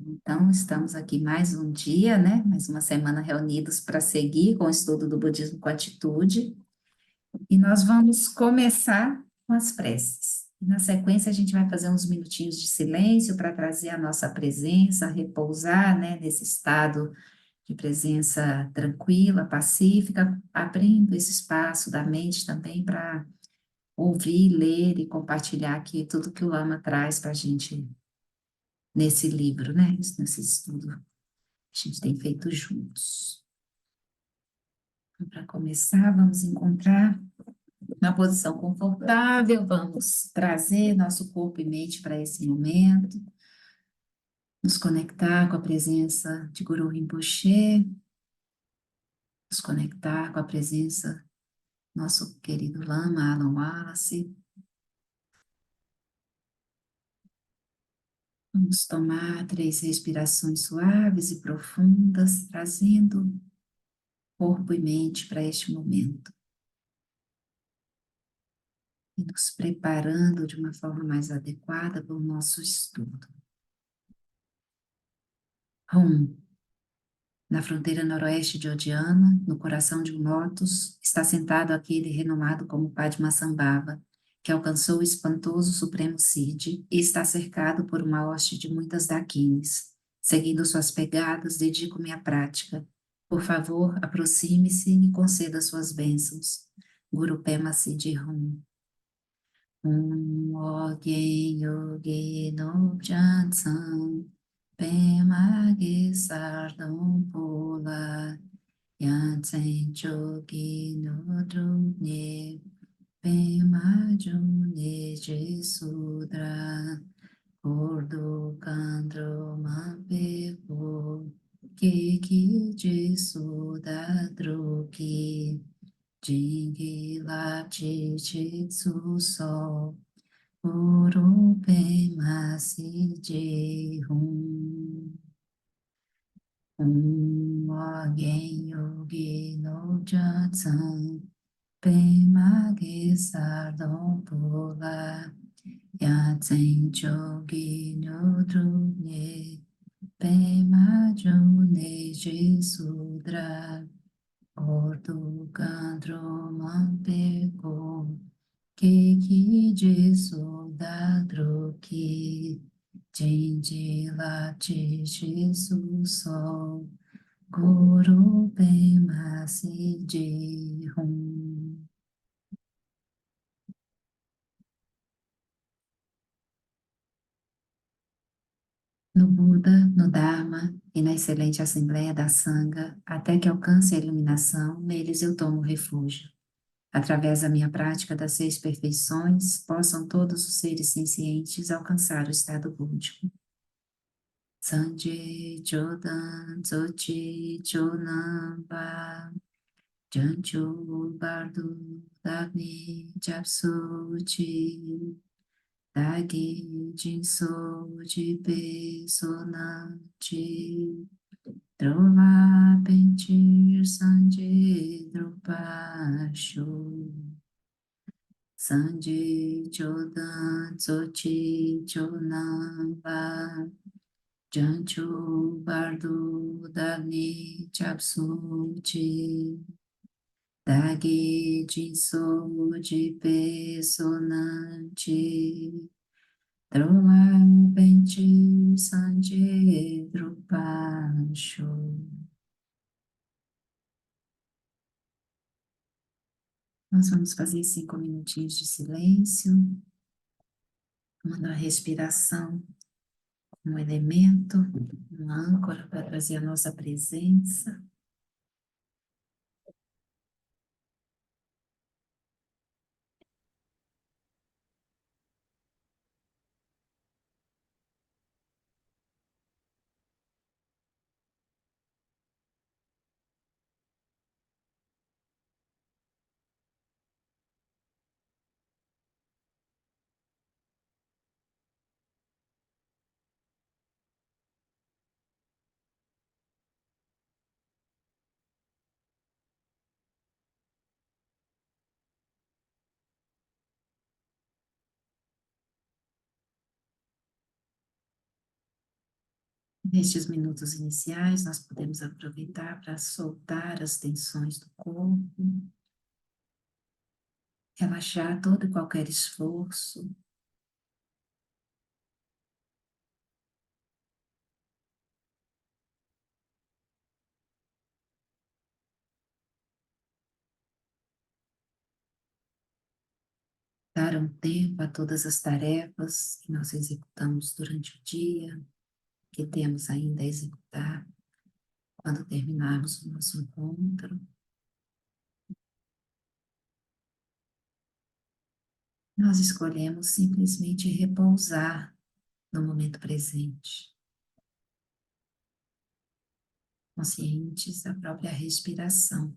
Então, estamos aqui mais um dia, né? Mais uma semana reunidos para seguir com o estudo do budismo com atitude. E nós vamos começar com as preces. Na sequência, a gente vai fazer uns minutinhos de silêncio para trazer a nossa presença, repousar, né, nesse estado de presença tranquila, pacífica, abrindo esse espaço da mente também para ouvir, ler e compartilhar aqui tudo que o Lama traz para a gente nesse livro, né? Nesse estudo que a gente tem feito juntos. Então, para começar, vamos encontrar uma posição confortável, vamos trazer nosso corpo e mente para esse momento, nos conectar com a presença de Guru Rinpoche, nos conectar com a presença do nosso querido Lama Alan Wallace. Vamos tomar 3 respirações suaves e profundas, trazendo corpo e mente para este momento. E nos preparando de uma forma mais adequada para o nosso estudo. Hum. Na fronteira noroeste de Odiana, no coração de um lótus, está sentado aquele renomado como Padmasambhava, que alcançou o espantoso Supremo Cid e está cercado por uma hoste de muitas daquines. Seguindo suas pegadas, dedico-me à prática. Por favor, aproxime-se e conceda suas bênçãos. Guru Pema Siddhi Hum. Ogen Yogi No Jansang Pema Gisardon Pula Yantsen Chogi No Drunye Pema June Jesudra Gordo Kandro Mapepo Kiki Jesuda Druki Jingi Lati Jitsu So Uru Pema Si Hum. Ogen Yogi No Jatsan Pema Gisardon Pula Yatsen Chogi No Drunye Pema June Jesudra Ordo Gandro Mampeko Keki Jesu Dadruki Jinji Lati Jesus Sol Guru Pema Siddhi Hum. No Buda, no Dharma e na excelente Assembleia da Sangha, até que alcance a iluminação, neles eu tomo refúgio. Através da minha prática das 6 perfeições, possam todos os seres sencientes alcançar o estado búdico. Sanje Jodan Zochi Chonamba Janchu Bardu Dagni Japsuchi Dagi Jinso Jipe Sonanchi Droma Pentir Sanje Drupasho Sanje Jodan Zochi Chonamba Janchu Bardu Dagni Chapsuchi Dagi Jinso Jipe Sonanchi Droma Pentir Sanje Drupasho. Nós vamos fazer 5 minutinhos de silêncio, tomando a respiração como um elemento, uma âncora para trazer a nossa presença. Nestes minutos iniciais, nós podemos aproveitar para soltar as tensões do corpo, relaxar todo e qualquer esforço, dar um tempo a todas as tarefas que nós executamos durante o dia, que temos ainda a executar quando terminarmos o nosso encontro. Nós escolhemos simplesmente repousar no momento presente, conscientes da própria respiração.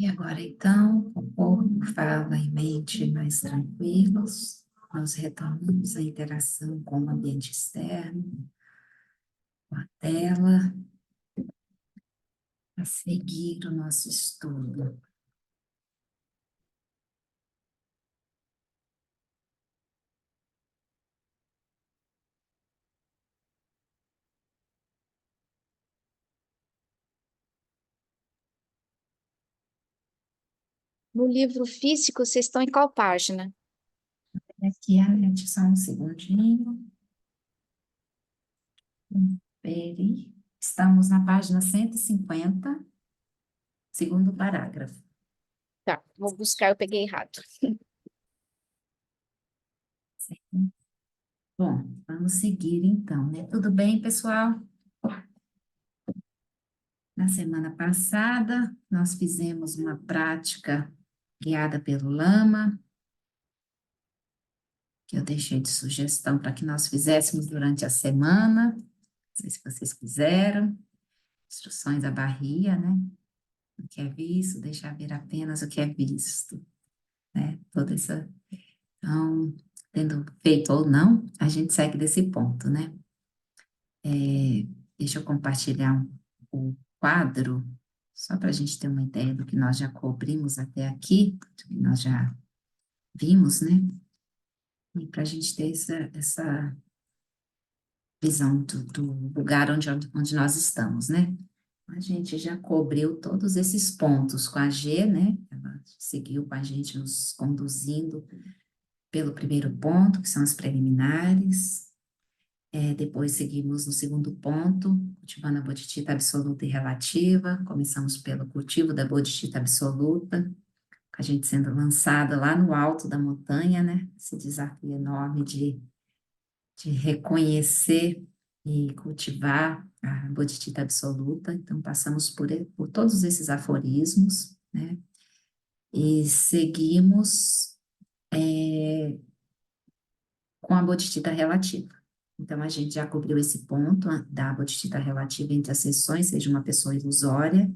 E agora, então, com o corpo, fala e mente mais tranquilos, nós retomamos a interação com o ambiente externo, com a tela, a seguir o nosso estudo. No livro físico, vocês estão em qual página? Aqui, Anete, só um segundinho. Confere. Estamos na página 150, segundo parágrafo. Tá, vou buscar, eu peguei errado. Certo? Bom, vamos seguir então, né? Tudo bem, pessoal? Na semana passada, nós fizemos uma prática guiada pelo Lama, que eu deixei de sugestão para que nós fizéssemos durante a semana. Não sei se vocês fizeram. Instruções à barria, né? O que é visto, deixar ver apenas o que é visto, né? Toda essa. Então, tendo feito ou não, a gente segue desse ponto, né? Deixa eu compartilhar o quadro, só para a gente ter uma ideia do que nós já cobrimos até aqui, do que nós já vimos, né? E para a gente ter essa visão do lugar onde nós estamos, né? A gente já cobriu todos esses pontos com a G, né? Ela seguiu com a gente nos conduzindo pelo primeiro ponto, que são as preliminares. Depois seguimos no segundo ponto, cultivando a bodhicitta absoluta e relativa. Começamos pelo cultivo da bodhicitta absoluta, com a gente sendo lançada lá no alto da montanha, né? Esse desafio enorme de reconhecer e cultivar a bodhicitta absoluta. Então, passamos por todos esses aforismos, né? E seguimos com a bodhicitta relativa. Então, a gente já cobriu esse ponto da bodhicitta relativa entre as sessões, seja uma pessoa ilusória,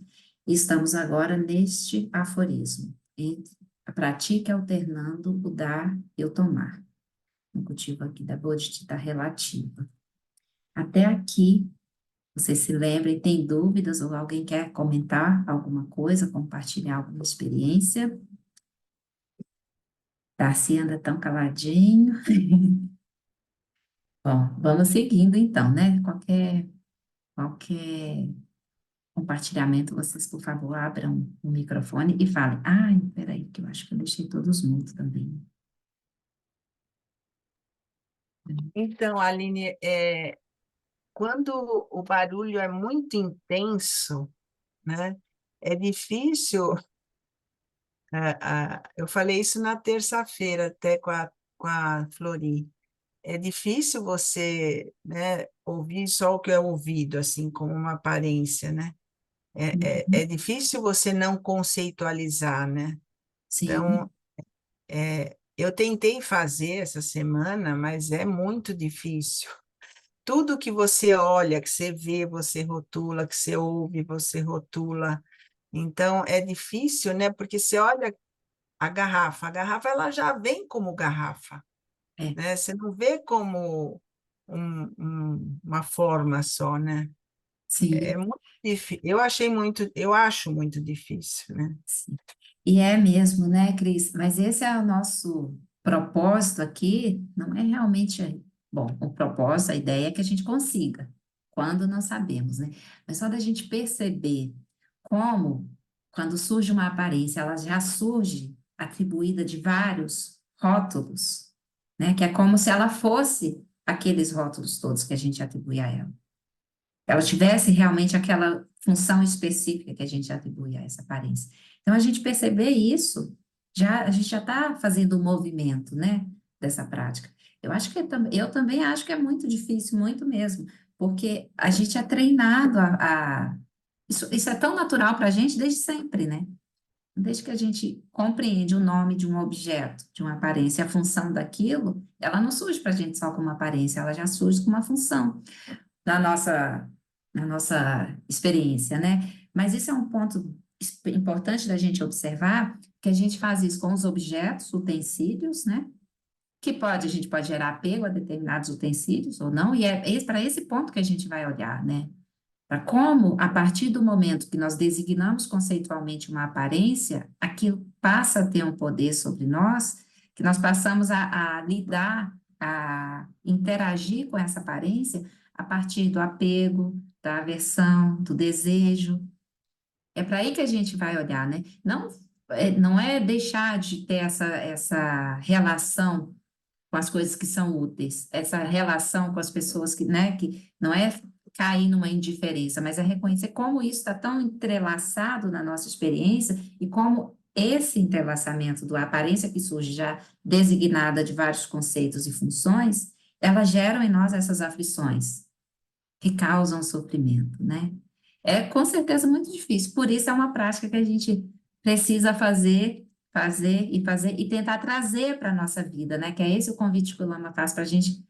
e estamos agora neste aforismo, entre a pratica alternando o dar e o tomar, no cultivo aqui da bodhicitta relativa. Até aqui, você se lembra e tem dúvidas, ou alguém quer comentar alguma coisa, compartilhar alguma experiência? Darcy anda tão caladinho. Bom, vamos seguindo então, né? Qualquer compartilhamento, vocês, por favor, abram o microfone e falem. Ai, peraí, que eu acho que eu deixei todos mudos também. Então, Aline, quando o barulho é muito intenso, né, é difícil. Eu falei isso na terça-feira, até com a Flori. É difícil você, né, ouvir só o que é ouvido, assim, como uma aparência, né? É Uhum. difícil você não conceitualizar, né? Sim, Então, eu tentei fazer essa semana, mas é muito difícil. Tudo que você olha, que você vê, você rotula, que você ouve, você rotula. Então, é difícil, né? Porque você olha a garrafa ela já vem como garrafa, é, né? Você não vê como uma forma só, né? É sim. muito difícil. Eu acho muito difícil, né? Sim. E é mesmo, né, Cris? Mas esse é o nosso propósito aqui, não é realmente. Bom, o propósito, a ideia é que a gente consiga, quando nós sabemos, né? Mas só da gente perceber como, quando surge uma aparência, ela já surge atribuída de vários rótulos, né? Que é como se ela fosse aqueles rótulos todos que a gente atribui a ela. Ela tivesse realmente aquela função específica que a gente atribui a essa aparência. Então, a gente perceber isso, a gente já está fazendo um movimento, né, dessa prática. Eu também acho que é muito difícil, muito mesmo, porque a gente é treinado isso é tão natural para a gente desde sempre, né? Desde que a gente compreende o nome de um objeto, de uma aparência, a função daquilo, ela não surge para a gente só com uma aparência, ela já surge com uma função na nossa, na nossa experiência, né? Mas isso é um ponto importante da gente observar, que a gente faz isso com os objetos, utensílios, né? A gente pode gerar apego a determinados utensílios ou não, e é para esse ponto que a gente vai olhar, né? Para como, a partir do momento que nós designamos conceitualmente uma aparência, aquilo passa a ter um poder sobre nós, que nós passamos a lidar, a interagir com essa aparência a partir do apego, da aversão, do desejo. É para aí que a gente vai olhar, né? Não é deixar de ter essa relação com as coisas que são úteis, essa relação com as pessoas que, né, que não é cair numa indiferença, mas é reconhecer como isso está tão entrelaçado na nossa experiência e como esse entrelaçamento da aparência que surge já designada de vários conceitos e funções, elas geram em nós essas aflições que causam sofrimento, né? É com certeza muito difícil, por isso é uma prática que a gente precisa fazer e tentar trazer para a nossa vida, né? Que é esse o convite que o Lama faz para a gente.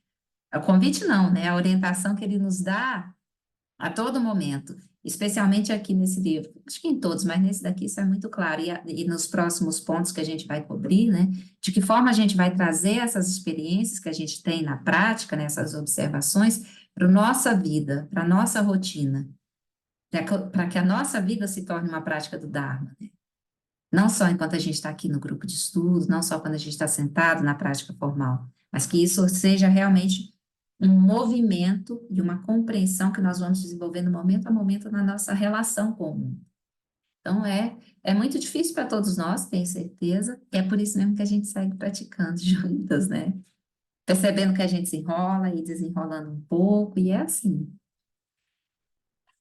O convite não, né? A orientação que ele nos dá a todo momento, especialmente aqui nesse livro. Acho que em todos, mas nesse daqui isso é muito claro. E nos próximos pontos que a gente vai cobrir, né? De que forma a gente vai trazer essas experiências que a gente tem na prática, né? Essas observações, para a nossa vida, para a nossa rotina, para que a nossa vida se torne uma prática do Dharma, né? Não só enquanto a gente está aqui no grupo de estudos, não só quando a gente está sentado na prática formal, mas que isso seja realmente um movimento e uma compreensão que nós vamos desenvolvendo momento a momento na nossa relação com o mundo. Então, é muito difícil para todos nós, tenho certeza, e é por isso mesmo que a gente segue praticando juntas, né? Percebendo que a gente se enrola e desenrolando um pouco, e é assim.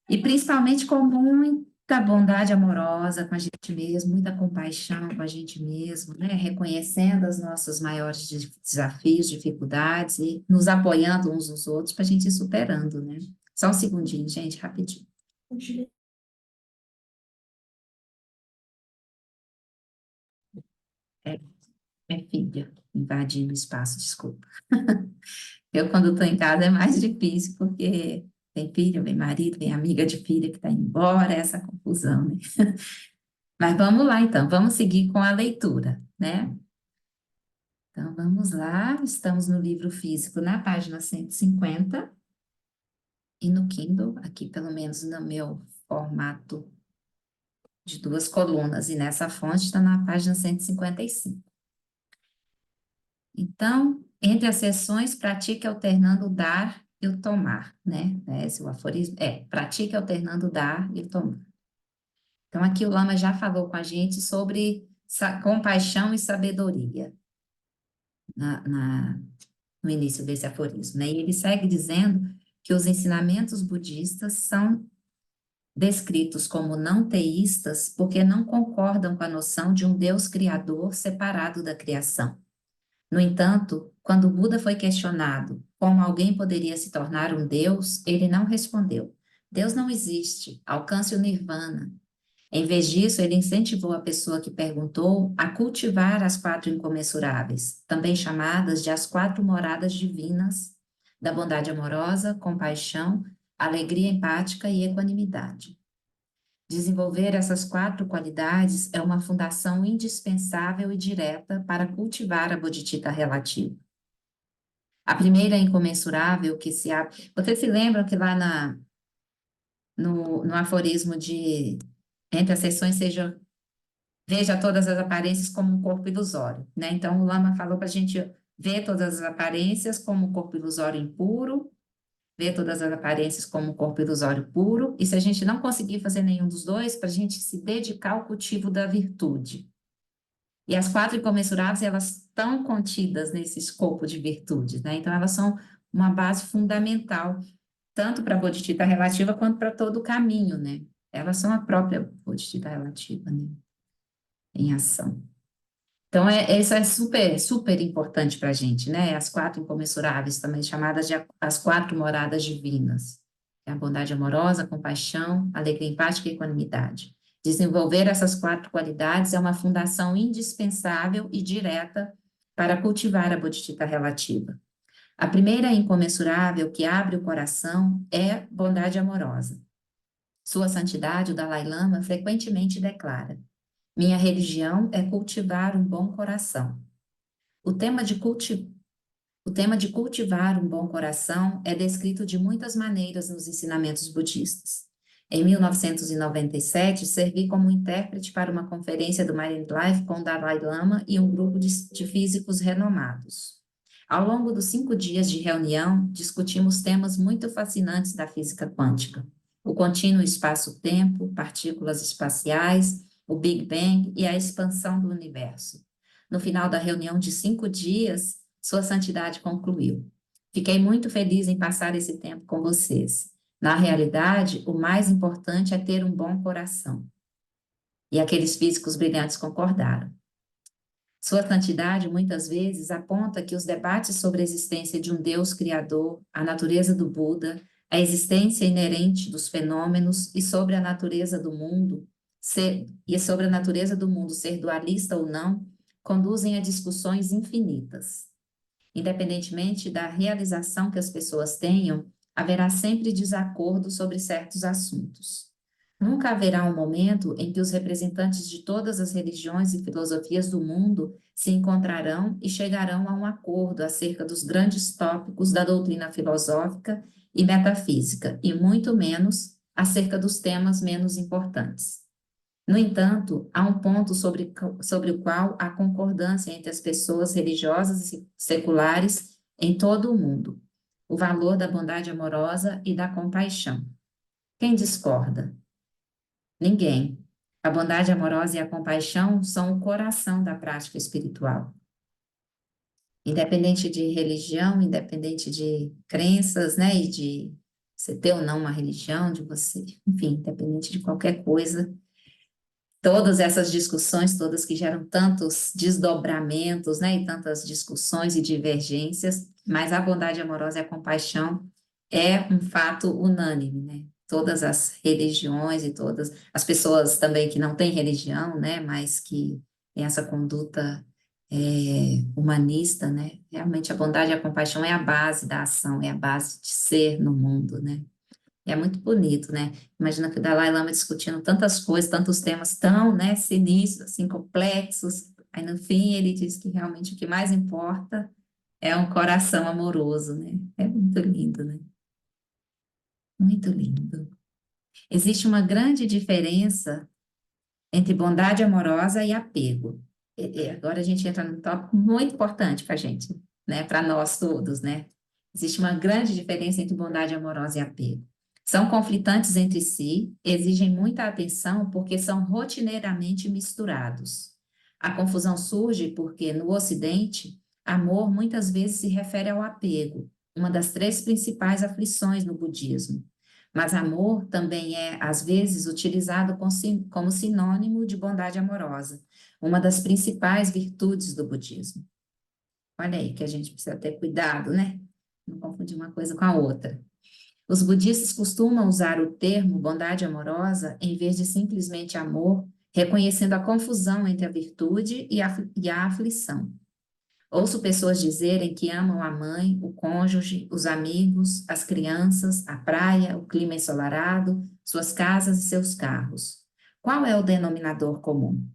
E principalmente com muita bondade amorosa com a gente mesmo, muita compaixão com a gente mesmo, né? Reconhecendo os nossos maiores desafios, dificuldades e nos apoiando uns nos outros para a gente ir superando, né? Só um segundinho, gente, rapidinho. É, é filha invadindo o espaço, desculpa. Eu, quando estou em casa, é mais difícil, porque tem filho, vem marido, vem amiga de filha que está indo embora, essa confusão, né? Mas vamos lá, então, vamos seguir com a leitura, né? Então, vamos lá, estamos no livro físico, na página 150, e no Kindle, aqui pelo menos no meu formato de 2 colunas, e nessa fonte está na página 155. Então, entre as sessões, pratique alternando o dar e o tomar, né? Esse é o aforismo, pratique alternando o dar e o tomar. Então, aqui o Lama já falou com a gente sobre compaixão e sabedoria no início desse aforismo, né? E ele segue dizendo que os ensinamentos budistas são descritos como não teístas porque não concordam com a noção de um Deus criador separado da criação. No entanto, quando o Buda foi questionado como alguém poderia se tornar um Deus, ele não respondeu. Deus não existe, alcance o nirvana. Em vez disso, ele incentivou a pessoa que perguntou a cultivar as 4 incomensuráveis, também chamadas de as 4 moradas divinas, da bondade amorosa, compaixão, alegria empática e equanimidade. Desenvolver essas 4 qualidades é uma fundação indispensável e direta para cultivar a bodhicitta relativa. A primeira incomensurável que se abre... Vocês se lembram que lá no aforismo de entre as sessões veja todas as aparências como um corpo ilusório, né? Então, o Lama falou para a gente ver todas as aparências como um corpo ilusório impuro, ver todas as aparências como um corpo ilusório puro, e se a gente não conseguir fazer nenhum dos dois, para a gente se dedicar ao cultivo da virtude. E as 4 incomensuráveis, elas estão contidas nesse escopo de virtudes, né? Então, elas são uma base fundamental, tanto para a bodhicitta relativa quanto para todo o caminho, né? Elas são a própria bodhicitta relativa, né? Em ação. Então, isso é super, super importante para a gente, né? As 4 incomensuráveis, também chamadas de as 4 moradas divinas. É a bondade amorosa, a compaixão, a alegria empática e a equanimidade. Desenvolver essas 4 qualidades é uma fundação indispensável e direta para cultivar a bodhicitta relativa. A primeira incomensurável que abre o coração é bondade amorosa. Sua Santidade, o Dalai Lama, frequentemente declara: minha religião é cultivar um bom coração. O tema de cultivar um bom coração é descrito de muitas maneiras nos ensinamentos budistas. Em 1997, servi como intérprete para uma conferência do Mind Life com o Dalai Lama e um grupo de físicos renomados. Ao longo dos 5 dias de reunião, discutimos temas muito fascinantes da física quântica: o contínuo espaço-tempo, partículas espaciais, o Big Bang e a expansão do universo. No final da reunião de 5 dias, Sua Santidade concluiu: fiquei muito feliz em passar esse tempo com vocês. Na realidade, o mais importante é ter um bom coração. E aqueles físicos brilhantes concordaram. Sua Santidade muitas vezes aponta que os debates sobre a existência de um Deus criador, a natureza do Buda, a existência inerente dos fenômenos e sobre a natureza do mundo, ser dualista ou não, conduzem a discussões infinitas. Independentemente da realização que as pessoas tenham, haverá sempre desacordo sobre certos assuntos. Nunca haverá um momento em que os representantes de todas as religiões e filosofias do mundo se encontrarão e chegarão a um acordo acerca dos grandes tópicos da doutrina filosófica e metafísica, e muito menos acerca dos temas menos importantes. No entanto, há um ponto sobre o qual há concordância entre as pessoas religiosas e seculares em todo o mundo: o valor da bondade amorosa e da compaixão. Quem discorda? Ninguém. A bondade amorosa e a compaixão são o coração da prática espiritual. Independente de religião, independente de crenças, né, e de você ter ou não uma religião, de você, enfim, independente de qualquer coisa, todas essas discussões, todas que geram tantos desdobramentos, né, e tantas discussões e divergências, mas a bondade amorosa e a compaixão é um fato unânime, né? Todas as religiões e todas as pessoas também que não têm religião, né, mas que têm essa conduta humanista, né? Realmente a bondade e a compaixão é a base da ação, é a base de ser no mundo, né? É muito bonito, né? Imagina que o Dalai Lama discutindo tantas coisas, tantos temas tão, né, sinistros, assim, complexos. Aí, no fim, ele diz que realmente o que mais importa é um coração amoroso, né? É muito lindo, né? Muito lindo. Existe uma grande diferença entre bondade amorosa e apego. Agora a gente entra num tópico muito importante para a gente, né? Para nós todos, né? Existe uma grande diferença entre bondade amorosa e apego. São conflitantes entre si, exigem muita atenção porque são rotineiramente misturados. A confusão surge porque, no Ocidente, amor muitas vezes se refere ao apego, uma das três principais aflições no budismo. Mas amor também é, às vezes, utilizado como sinônimo de bondade amorosa, uma das principais virtudes do budismo. Olha aí que a gente precisa ter cuidado, né? Não confundir uma coisa com a outra. Os budistas costumam usar o termo bondade amorosa em vez de simplesmente amor, reconhecendo a confusão entre a virtude e a aflição. Ouço pessoas dizerem que amam a mãe, o cônjuge, os amigos, as crianças, a praia, o clima ensolarado, suas casas e seus carros. Qual é o denominador comum?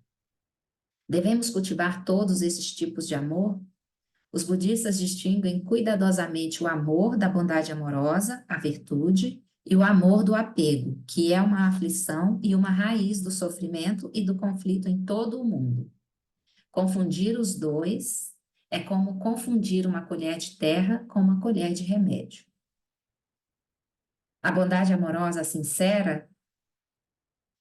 Devemos cultivar todos esses tipos de amor? Os budistas distinguem cuidadosamente o amor da bondade amorosa, a virtude, e o amor do apego, que é uma aflição e uma raiz do sofrimento e do conflito em todo o mundo. Confundir os dois é como confundir uma colher de terra com uma colher de remédio. A bondade amorosa sincera,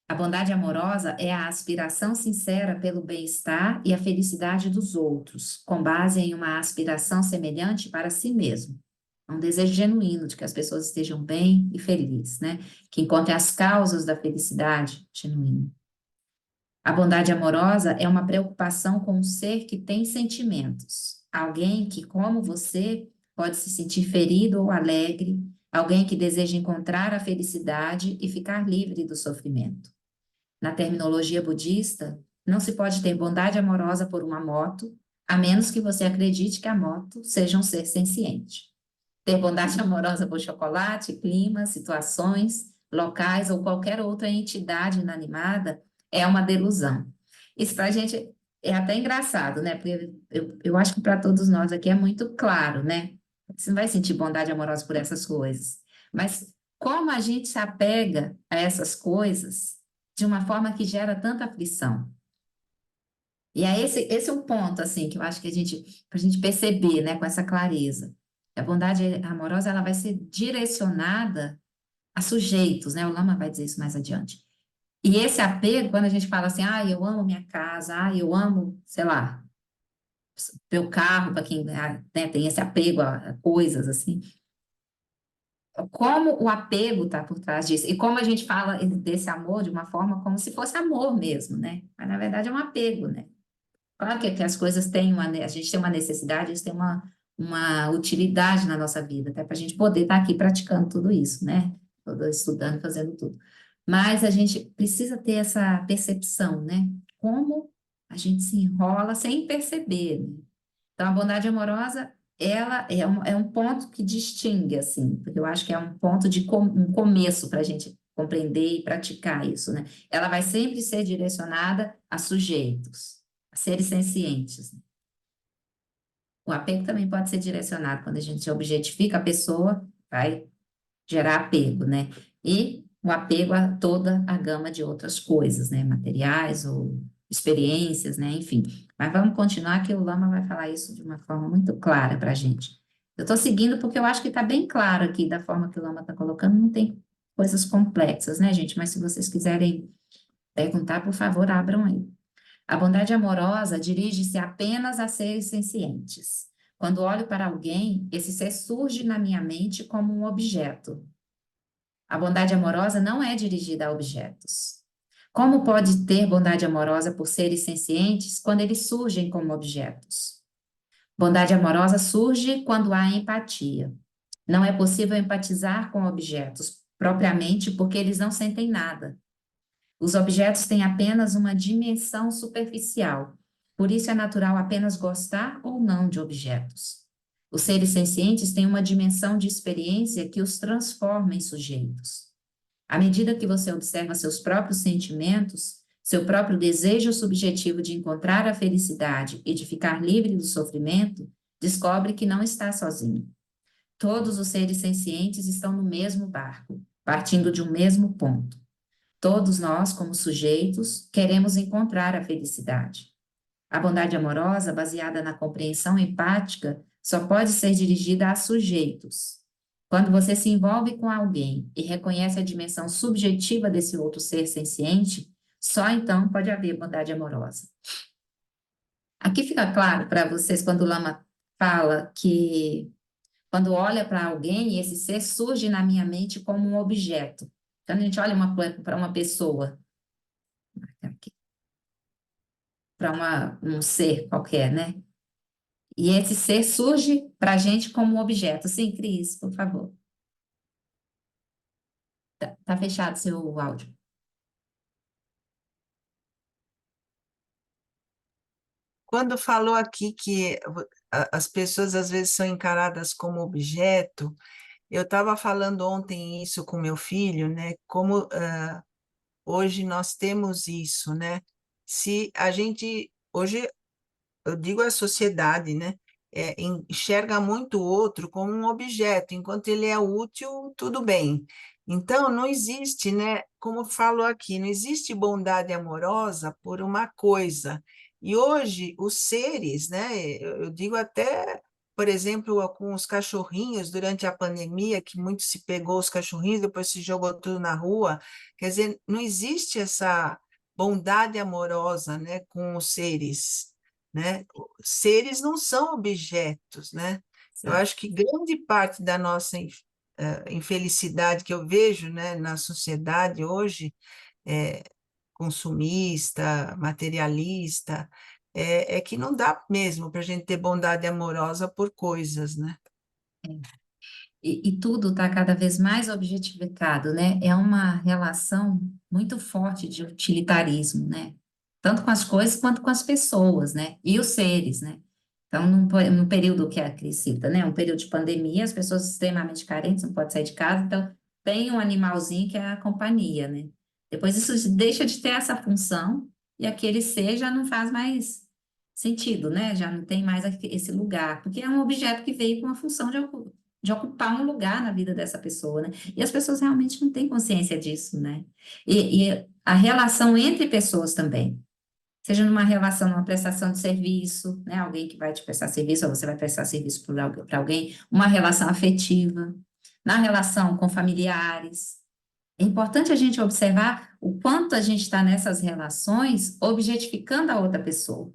a bondade amorosa é a aspiração sincera pelo bem-estar e a felicidade dos outros, com base em uma aspiração semelhante para si mesmo. Um desejo genuíno de que as pessoas estejam bem e felizes, né? Que encontrem as causas da felicidade genuína. A bondade amorosa é uma preocupação com um ser que tem sentimentos. Alguém que, como você, pode se sentir ferido ou alegre, alguém que deseja encontrar a felicidade e ficar livre do sofrimento. Na terminologia budista, não se pode ter bondade amorosa por uma moto, a menos que você acredite que a moto seja um ser senciente. Ter bondade amorosa por chocolate, clima, situações, locais ou qualquer outra entidade inanimada é uma delusão. Isso para a gente é até engraçado, né? Porque eu acho que para todos nós aqui é muito claro, né? Você não vai sentir bondade amorosa por essas coisas. Mas como a gente se apega a essas coisas de uma forma que gera tanta aflição? E aí esse é um ponto, assim, que eu acho que para a gente perceber, né, com essa clareza. A bondade amorosa, ela vai ser direcionada a sujeitos, né? O Lama vai dizer isso mais adiante. E esse apego, quando a gente fala assim, ah, eu amo minha casa, ah, eu amo, sei lá, Meu carro, para quem né, tem esse apego a coisas assim. Como o apego está por trás disso, e como a gente fala desse amor de uma forma como se fosse amor mesmo, né? Mas na verdade é um apego, né? Claro que as coisas têm a gente tem uma necessidade, eles têm uma utilidade na nossa vida, até para a gente poder estar aqui praticando tudo isso, né? Estudando, fazendo tudo. Mas a gente precisa ter essa percepção, né? Como a gente se enrola sem perceber, né? Então, a bondade amorosa, ela é um ponto que distingue, assim, porque eu acho que é um ponto de um começo para a gente compreender e praticar isso, né? Ela vai sempre ser direcionada a sujeitos, a seres sencientes. O apego também pode ser direcionado quando a gente objetifica a pessoa, vai gerar apego, né? E o apego a toda a gama de outras coisas, né? Materiais ou experiências, né? Enfim. Mas vamos continuar que o Lama vai falar isso de uma forma muito clara para a gente. Eu estou seguindo porque eu acho que está bem claro aqui, da forma que o Lama está colocando, não tem coisas complexas, né, gente? Mas se vocês quiserem perguntar, por favor, abram aí. A bondade amorosa dirige-se apenas a seres sencientes. Quando olho para alguém, esse ser surge na minha mente como um objeto. A bondade amorosa não é dirigida a objetos. Como pode ter bondade amorosa por seres sencientes quando eles surgem como objetos? Bondade amorosa surge quando há empatia. Não é possível empatizar com objetos propriamente porque eles não sentem nada. Os objetos têm apenas uma dimensão superficial. Por isso é natural apenas gostar ou não de objetos. Os seres sencientes têm uma dimensão de experiência que os transforma em sujeitos. À medida que você observa seus próprios sentimentos, seu próprio desejo subjetivo de encontrar a felicidade e de ficar livre do sofrimento, descobre que não está sozinho. Todos os seres sencientes estão no mesmo barco, partindo de um mesmo ponto. Todos nós, como sujeitos, queremos encontrar a felicidade. A bondade amorosa, baseada na compreensão empática, só pode ser dirigida a sujeitos. Quando você se envolve com alguém e reconhece a dimensão subjetiva desse outro ser senciente, só então pode haver bondade amorosa. Aqui fica claro para vocês quando o Lama fala que quando olha para alguém, esse ser surge na minha mente como um objeto. Quando a gente olha para uma pessoa, para um ser qualquer, né? E esse ser surge para a gente como um objeto. Sim, Cris, por favor. Tá fechado seu áudio. Quando falou aqui que as pessoas às vezes são encaradas como objeto, eu estava falando ontem isso com meu filho, né? Como hoje nós temos isso, né? Se a gente, hoje, eu digo a sociedade, né? Enxerga muito o outro como um objeto, enquanto ele é útil, tudo bem. Então, não existe, né? Como eu falo aqui, não existe bondade amorosa por uma coisa. E hoje, os seres, né? Eu digo até, por exemplo, com os cachorrinhos, durante a pandemia, que muito se pegou os cachorrinhos, depois se jogou tudo na rua. Quer dizer, não existe essa bondade amorosa, né? Com os seres, né? Seres não são objetos, né? Eu Certo. acho que grande parte da nossa infelicidade que eu vejo, né, na sociedade hoje, é, consumista, materialista, é que não dá mesmo para a gente ter bondade amorosa por coisas, né? E tudo está cada vez mais objetificado, né? É uma relação muito forte de utilitarismo, né? Tanto com as coisas quanto com as pessoas, né? E os seres, né? Então, no período que a Cris cita, né? Um período de pandemia, as pessoas extremamente carentes, não podem sair de casa, então tem um animalzinho que é a companhia, né? Depois isso deixa de ter essa função e aquele ser já não faz mais sentido, né? Já não tem mais esse lugar, porque é um objeto que veio com a função de ocupar um lugar na vida dessa pessoa, né? E as pessoas realmente não têm consciência disso, né? E a relação entre pessoas também, seja numa relação, numa prestação de serviço, né? Alguém que vai te prestar serviço, ou você vai prestar serviço para alguém, uma relação afetiva, na relação com familiares. É importante a gente observar o quanto a gente está nessas relações objetificando a outra pessoa.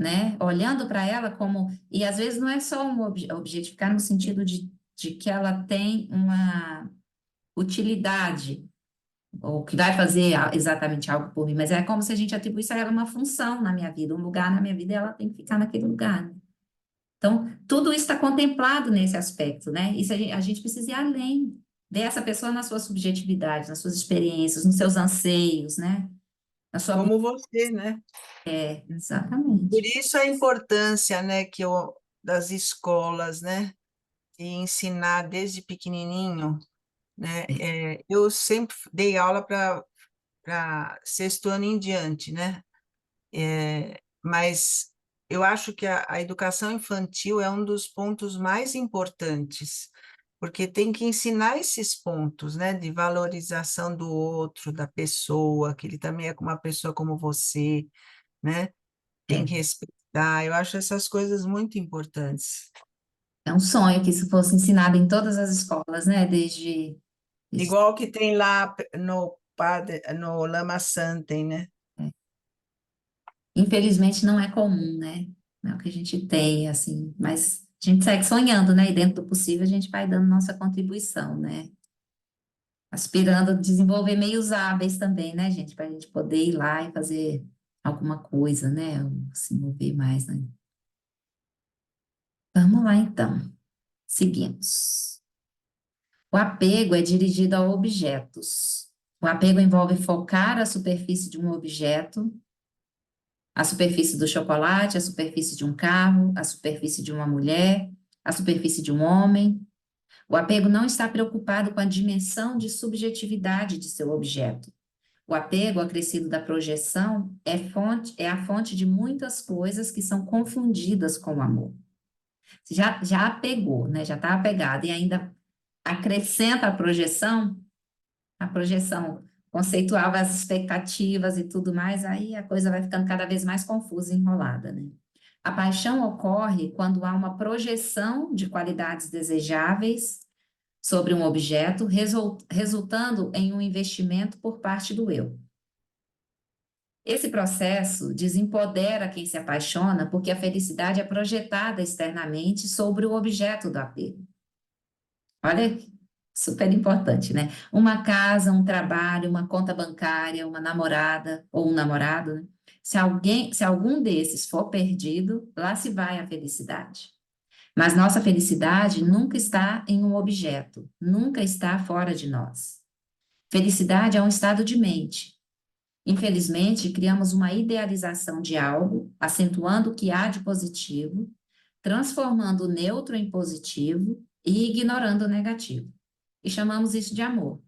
né? Olhando para ela como... E às vezes não é só um objetificar no sentido de que ela tem uma utilidade, ou que vai fazer exatamente algo por mim, mas é como se a gente atribuísse a ela uma função na minha vida, um lugar na minha vida, e ela tem que ficar naquele lugar, né? Então, tudo isso está contemplado nesse aspecto, né? Isso a gente precisa ir além, ver essa pessoa na sua subjetividade, nas suas experiências, nos seus anseios, né? Na sua... Como você, né? Por Exatamente. isso a importância, né, das escolas, né, de ensinar desde pequenininho, né? Eu sempre dei aula para sexto ano em diante, né? Mas eu acho que a educação infantil é um dos pontos mais importantes, porque tem que ensinar esses pontos, né, de valorização do outro, da pessoa, que ele também é uma pessoa como você, né? Tem É. que respeitar. Eu acho essas coisas muito importantes. É um sonho que isso fosse ensinado em todas as escolas, né? Desde- Igual que tem lá no Lama Santem, né? é. Infelizmente não é comum, né? Não é o que a gente tem, assim, mas a gente segue sonhando, né? E dentro do possível a gente vai dando nossa contribuição, né? Aspirando a desenvolver meios hábeis também, né, gente? Para a gente poder ir lá e fazer alguma coisa, né? Ou se mover mais, né? Vamos lá, então. Seguimos. O apego é dirigido a objetos. O apego envolve focar a superfície de um objeto, a superfície do chocolate, a superfície de um carro, a superfície de uma mulher, a superfície de um homem. O apego não está preocupado com a dimensão de subjetividade de seu objeto. O apego acrescido da projeção é a fonte de muitas coisas que são confundidas com o amor. Você já apegou, né? Já está apegado e ainda acrescenta a projeção conceitual, as expectativas e tudo mais, aí a coisa vai ficando cada vez mais confusa e enrolada, né? A paixão ocorre quando há uma projeção de qualidades desejáveis sobre um objeto, resultando em um investimento por parte do eu. Esse processo desempodera quem se apaixona porque a felicidade é projetada externamente sobre o objeto do apego. Olha, super importante, né? Uma casa, um trabalho, uma conta bancária, uma namorada ou um namorado, né? Se algum desses for perdido, lá se vai a felicidade. Mas nossa felicidade nunca está em um objeto, nunca está fora de nós. Felicidade é um estado de mente. Infelizmente, criamos uma idealização de algo, acentuando o que há de positivo, transformando o neutro em positivo e ignorando o negativo. E chamamos isso de amor.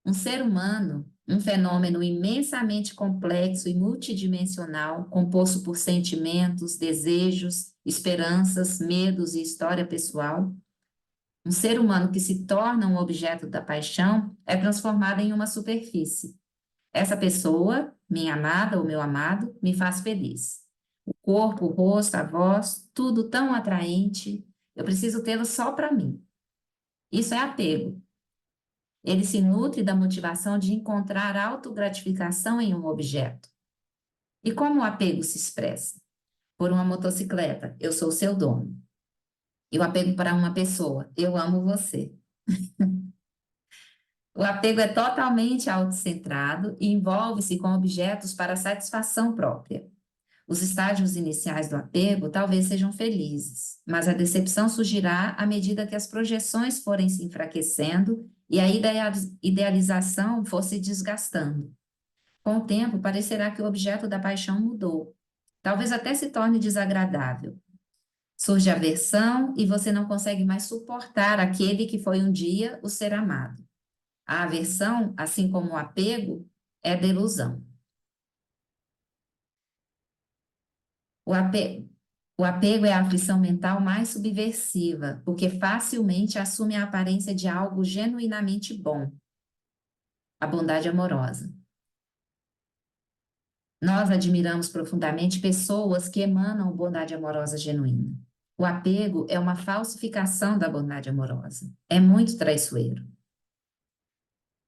Um ser humano, um fenômeno imensamente complexo e multidimensional, composto por sentimentos, desejos, esperanças, medos e história pessoal. Um ser humano que se torna um objeto da paixão é transformado em uma superfície. Essa pessoa, minha amada ou meu amado, me faz feliz. O corpo, o rosto, a voz, tudo tão atraente, eu preciso tê-lo só para mim. Isso é apego. Ele se nutre da motivação de encontrar autogratificação em um objeto. E como o apego se expressa? Por uma motocicleta, eu sou seu dono. E o apego para uma pessoa, eu amo você. O apego é totalmente autocentrado e envolve-se com objetos para satisfação própria. Os estágios iniciais do apego talvez sejam felizes, mas a decepção surgirá à medida que as projeções forem se enfraquecendo e a idealização for se desgastando. Com o tempo, parecerá que o objeto da paixão mudou. Talvez até se torne desagradável. Surge aversão e você não consegue mais suportar aquele que foi um dia o ser amado. A aversão, assim como o apego, é delusão. O apego, o apego é a aflição mental mais subversiva, porque facilmente assume a aparência de algo genuinamente bom, a bondade amorosa. Nós admiramos profundamente pessoas que emanam bondade amorosa genuína. O apego é uma falsificação da bondade amorosa. É muito traiçoeiro.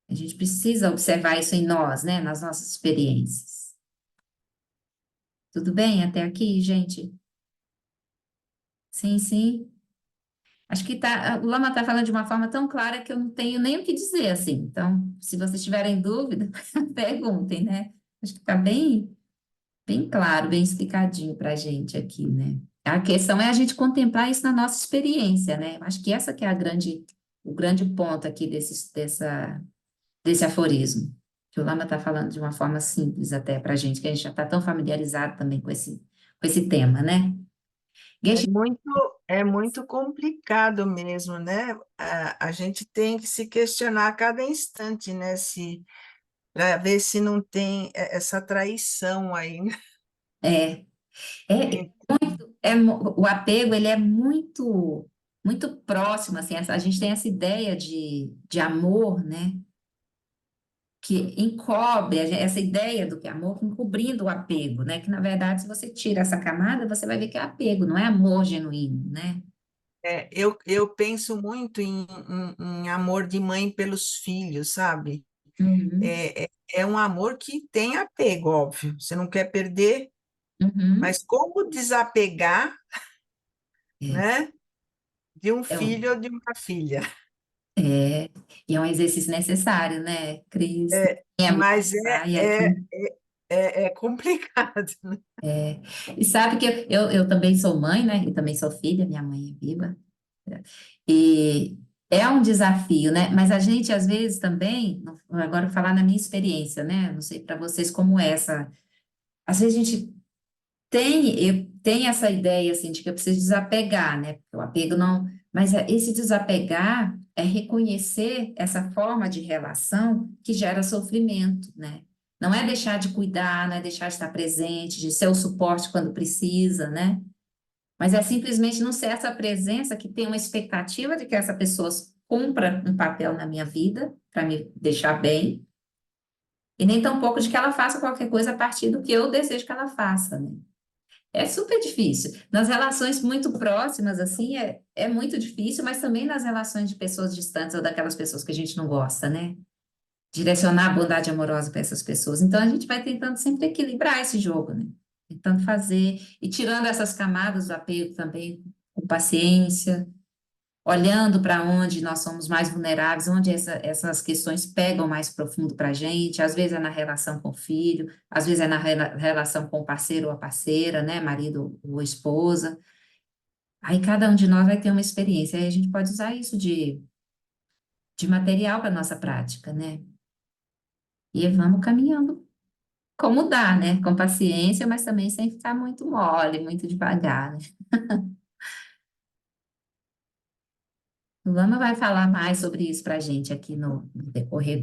A gente precisa observar isso em nós, né, nas nossas experiências. Tudo bem até aqui, gente? Sim, sim. Acho que tá, o Lama está falando de uma forma tão clara que eu não tenho nem o que dizer, assim. Então, se vocês tiverem dúvida, perguntem, né? Acho que está bem claro, bem explicadinho para a gente aqui, né? A questão é a gente contemplar isso na nossa experiência, né? Acho que essa que é o grande ponto aqui desse aforismo, que o Lama está falando de uma forma simples até para a gente, que a gente já está tão familiarizado também com esse tema, né? É Geshe- muito, é muito complicado mesmo, né? A gente tem que se questionar a cada instante, né? Se, para ver se não tem essa traição aí, né? É, é, o apego, ele é muito próximo, assim, a gente tem essa ideia de amor, né? Que encobre essa ideia do que é amor, encobrindo o apego, né? Que, na verdade, se você tira essa camada, você vai ver que é apego, não é amor genuíno, né? Eu penso muito em amor de mãe pelos filhos, sabe? Uhum, É um amor que tem apego, óbvio. Você não quer perder, uhum. mas como desapegar, É, né, de um é, um- filho ou de uma filha? é, e é um exercício necessário, né, Cris? É muito Mas pai aqui. é complicado, né? E sabe que eu também sou mãe, né? E também sou filha, minha mãe é viva. E é um desafio, né? Mas a gente, às vezes, também, agora falar na minha experiência, né? Não sei para vocês como é essa. Às vezes a gente tem essa ideia, assim, de que eu preciso desapegar, né? Porque o apego não. Mas esse desapegar é reconhecer essa forma de relação que gera sofrimento, né? Não é deixar de cuidar, não é deixar de estar presente, de ser o suporte quando precisa, né? Mas é simplesmente não ser essa presença que tem uma expectativa de que essa pessoa cumpra um papel na minha vida, para me deixar bem, e nem tampouco de que ela faça qualquer coisa a partir do que eu desejo que ela faça, né? É super difícil. Nas relações muito próximas, assim, é muito difícil, mas também nas relações de pessoas distantes ou daquelas pessoas que a gente não gosta, né? Direcionar a bondade amorosa para essas pessoas. Então, a gente vai tentando sempre equilibrar esse jogo, né? Tentando fazer, e tirando essas camadas do apego também, com paciência, olhando para onde nós somos mais vulneráveis, onde essas questões pegam mais profundo para a gente, às vezes é na relação com o filho, às vezes é na relação com o parceiro ou a parceira, né, marido ou esposa. Aí cada um de nós vai ter uma experiência, aí a gente pode usar isso de material para nossa prática, né? E vamos caminhando como dá, né? Com paciência, mas também sem ficar muito mole, muito devagar, né? O Lama vai falar mais sobre isso para a gente aqui no decorrer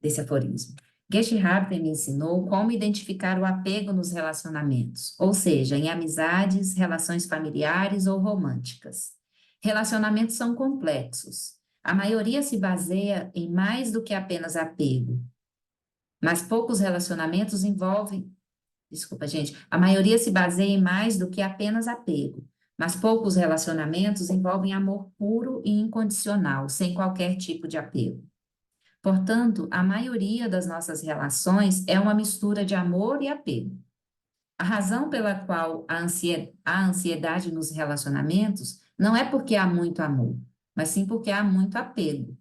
desse aforismo. Geshe Harper me ensinou como identificar o apego nos relacionamentos, ou seja, em amizades, relações familiares ou românticas. Relacionamentos são complexos. A maioria se baseia em mais do que apenas apego, mas poucos relacionamentos envolvem. Desculpa, gente. A maioria se baseia em mais do que apenas apego, mas poucos relacionamentos envolvem amor puro e incondicional, sem qualquer tipo de apego. Portanto, a maioria das nossas relações é uma mistura de amor e apego. A razão pela qual há ansiedade nos relacionamentos não é porque há muito amor, mas sim porque há muito apego.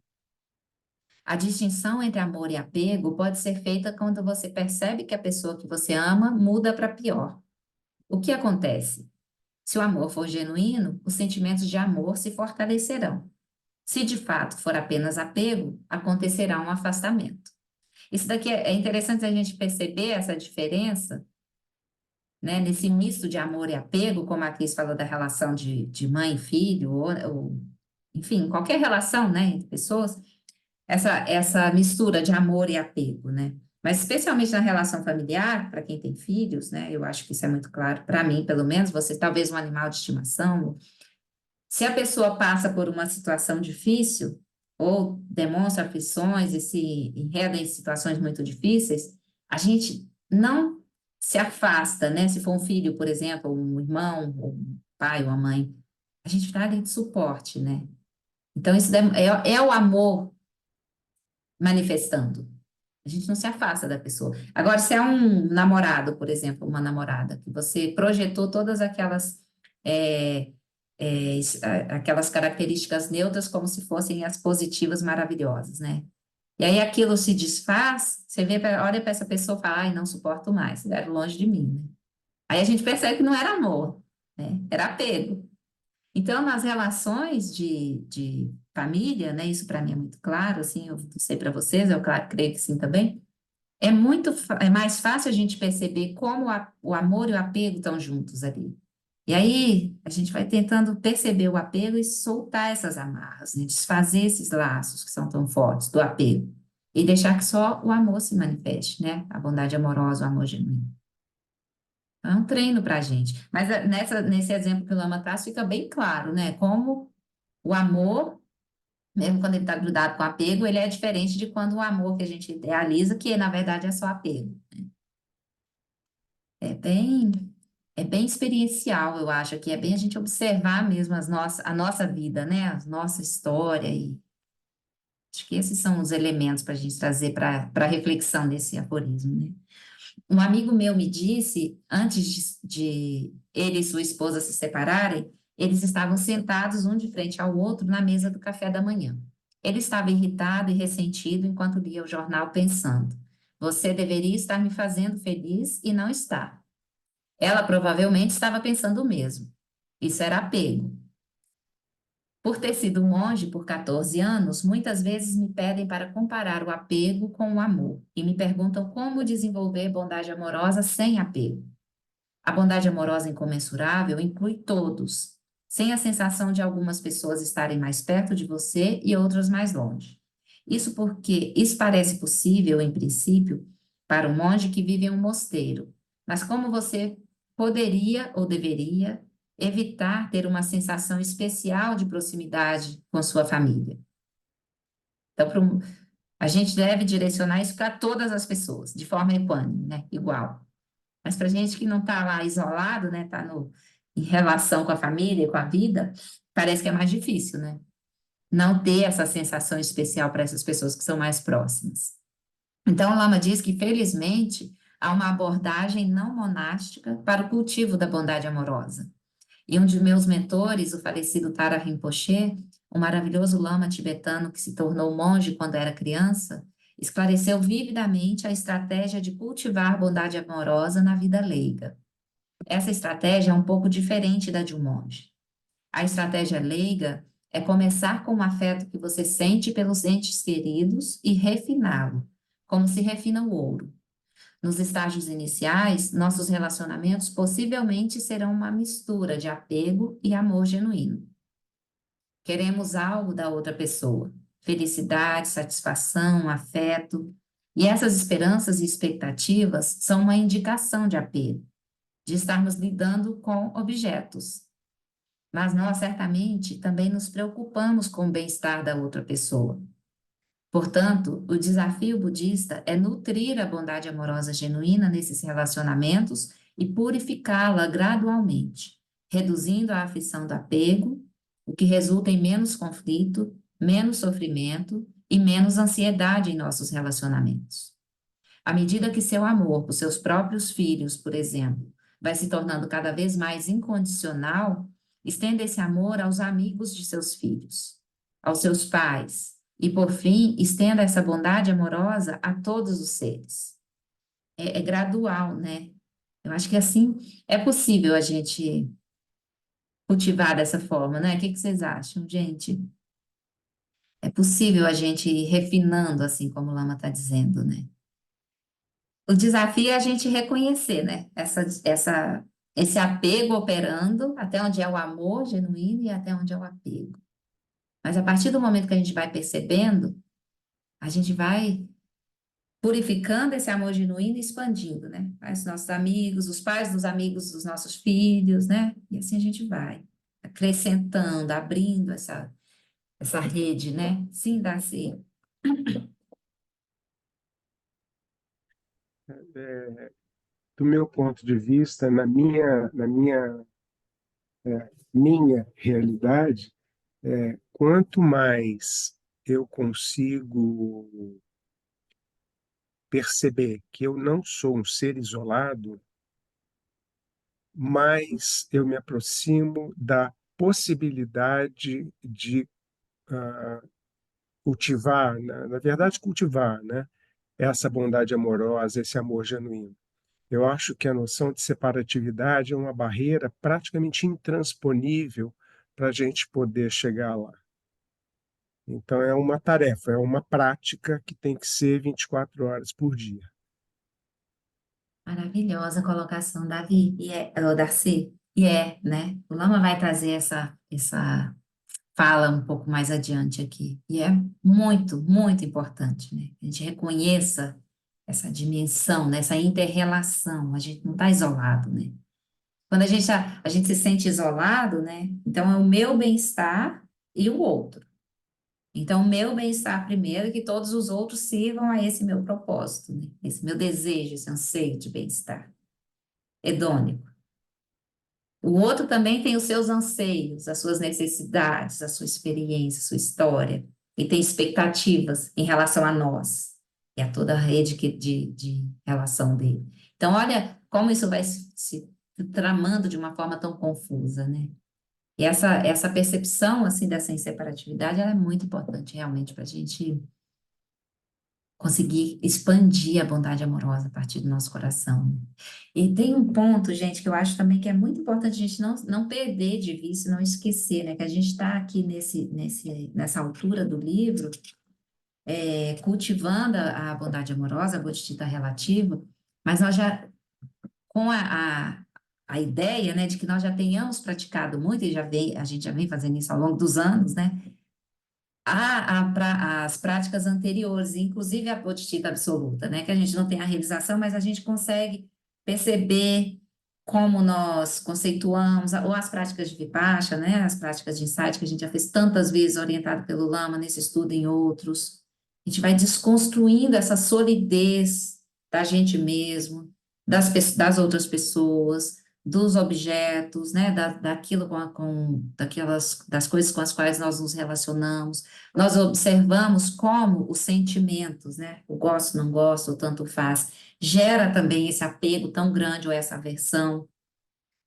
A distinção entre amor e apego pode ser feita quando você percebe que a pessoa que você ama muda para pior. O que acontece? Se o amor for genuíno, os sentimentos de amor se fortalecerão. Se de fato for apenas apego, acontecerá um afastamento. Isso daqui é interessante a gente perceber essa diferença, né, nesse misto de amor e apego, como a Cris falou da relação de mãe e filho, enfim, qualquer relação, né, entre pessoas, essa mistura de amor e apego, né? Mas especialmente na relação familiar, para quem tem filhos, né, eu acho que isso é muito claro, para mim, pelo menos, você talvez um animal de estimação, se a pessoa passa por uma situação difícil, ou demonstra aflições e se enreda em situações muito difíceis, a gente não se afasta, né? Se for um filho, por exemplo, ou um irmão, ou um pai ou uma mãe, a gente está ali de suporte, né? Então, isso é o amor manifestando. A gente não se afasta da pessoa. Agora, se é um namorado, por exemplo, uma namorada, que você projetou todas é, aquelas características neutras como se fossem as positivas maravilhosas, né? E aí aquilo se desfaz, você vê, olha para essa pessoa e fala, ai, não suporto mais, era longe de mim, né? Aí a gente percebe que não era amor, né? Era apego. Então, nas relações de família, né? Isso para mim é muito claro, assim, eu não sei para vocês, eu claro, creio que sim também. É mais fácil a gente perceber como o amor e o apego estão juntos ali. E aí a gente vai tentando perceber o apego e soltar essas amarras, né? Desfazer esses laços que são tão fortes do apego e deixar que só o amor se manifeste, né? A bondade amorosa, o amor genuíno. É um treino para a gente. Mas nesse exemplo que o Lama traz, fica bem claro, né? Como o amor, mesmo quando ele está grudado com apego, ele é diferente de quando o amor que a gente idealiza, que na verdade é só apego. É bem, é bem experiencial, eu acho, que é bem a gente observar mesmo a nossa vida, né? A nossa história, e acho que esses são os elementos para a gente trazer para reflexão nesse aforismo, né? Um amigo meu me disse, antes de ele e sua esposa se separarem, eles estavam sentados um de frente ao outro na mesa do café da manhã. Ele estava irritado e ressentido enquanto lia o jornal, pensando: você deveria estar me fazendo feliz e não está. Ela provavelmente estava pensando o mesmo. Isso era apego. Por ter sido monge por 14 anos, muitas vezes me pedem para comparar o apego com o amor e me perguntam como desenvolver bondade amorosa sem apego. A bondade amorosa incomensurável inclui todos, sem a sensação de algumas pessoas estarem mais perto de você e outras mais longe. Isso porque isso parece possível, em princípio, para um monge que vive em um mosteiro, mas como você poderia ou deveria evitar ter uma sensação especial de proximidade com sua família? Então, a gente deve direcionar isso para todas as pessoas, de forma equânime, né? Igual. Mas para gente que não está lá isolado, né? Está em relação com a família, com a vida, parece que é mais difícil, né? Não ter essa sensação especial para essas pessoas que são mais próximas. Então, o Lama diz que, felizmente, há uma abordagem não monástica para o cultivo da bondade amorosa. E um de meus mentores, o falecido Tara Rinpoche, um maravilhoso lama tibetano que se tornou monge quando era criança, esclareceu vividamente a estratégia de cultivar bondade amorosa na vida leiga. Essa estratégia é um pouco diferente da de um monge. A estratégia leiga é começar com o afeto que você sente pelos entes queridos e refiná-lo, como se refina o ouro. Nos estágios iniciais, nossos relacionamentos possivelmente serão uma mistura de apego e amor genuíno. Queremos algo da outra pessoa, felicidade, satisfação, afeto, e essas esperanças e expectativas são uma indicação de apego, de estarmos lidando com objetos. Mas nós certamente também nos preocupamos com o bem-estar da outra pessoa. Portanto, o desafio budista é nutrir a bondade amorosa genuína nesses relacionamentos e purificá-la gradualmente, reduzindo a aflição do apego, o que resulta em menos conflito, menos sofrimento e menos ansiedade em nossos relacionamentos. À medida que seu amor por seus próprios filhos, por exemplo, vai se tornando cada vez mais incondicional, estenda esse amor aos amigos de seus filhos, aos seus pais, e, por fim, estenda essa bondade amorosa a todos os seres. É gradual, né? Eu acho que assim é possível a gente cultivar dessa forma, né? O que vocês acham, gente? É possível a gente ir refinando, assim como o Lama está dizendo, né? O desafio é a gente reconhecer, né? Esse apego operando, até onde é o amor genuíno e até onde é o apego. Mas a partir do momento que a gente vai percebendo, a gente vai purificando esse amor genuíno e expandindo, né? Os nossos amigos, os pais dos amigos dos nossos filhos, né? E assim a gente vai acrescentando, abrindo essa rede, né? Sim, Darcy. Do meu ponto de vista, minha realidade, quanto mais eu consigo perceber que eu não sou um ser isolado, mais eu me aproximo da possibilidade de cultivar, na verdade, cultivar, né, essa bondade amorosa, esse amor genuíno. Eu acho que a noção de separatividade é uma barreira praticamente intransponível para a gente poder chegar lá. Então, é uma tarefa, é uma prática que tem que ser 24 horas por dia. Maravilhosa a colocação, Davi, Darcy. Né? O Lama vai trazer essa fala um pouco mais adiante aqui. E é muito, muito importante, né? A gente reconheça essa dimensão, né? Essa inter-relação. A gente não está isolado, né? Quando a gente se sente isolado, né? Então é o meu bem-estar e o outro. Então, o meu bem-estar primeiro, e que todos os outros sirvam a esse meu propósito, né? Esse meu desejo, esse anseio de bem-estar hedônico. O outro também tem os seus anseios, as suas necessidades, a sua experiência, a sua história, e tem expectativas em relação a nós e a toda a rede de relação dele. Então, olha como isso vai se tramando de uma forma tão confusa, né? E essa percepção, assim, dessa inseparatividade, ela é muito importante, realmente, para a gente conseguir expandir a bondade amorosa a partir do nosso coração. E tem um ponto, gente, que eu acho também que é muito importante a gente não perder de vista, não esquecer, né? Que a gente está aqui nessa altura do livro, cultivando a bondade amorosa, a bodhicitta relativa, mas nós já, com a ideia, né, de que nós já tenhamos praticado muito, e a gente já vem fazendo isso ao longo dos anos, né? As práticas anteriores, inclusive a bodhicitta absoluta, né? Que a gente não tem a realização, mas a gente consegue perceber como nós conceituamos, ou as práticas de Vipassana, né? As práticas de insight que a gente já fez tantas vezes orientado pelo Lama nesse estudo e em outros. A gente vai desconstruindo essa solidez da gente mesmo, das outras pessoas, dos objetos, né? Daquilo das coisas com as quais nós nos relacionamos. Nós observamos como os sentimentos, né, o gosto, não gosto, o tanto faz, gera também esse apego tão grande ou essa aversão.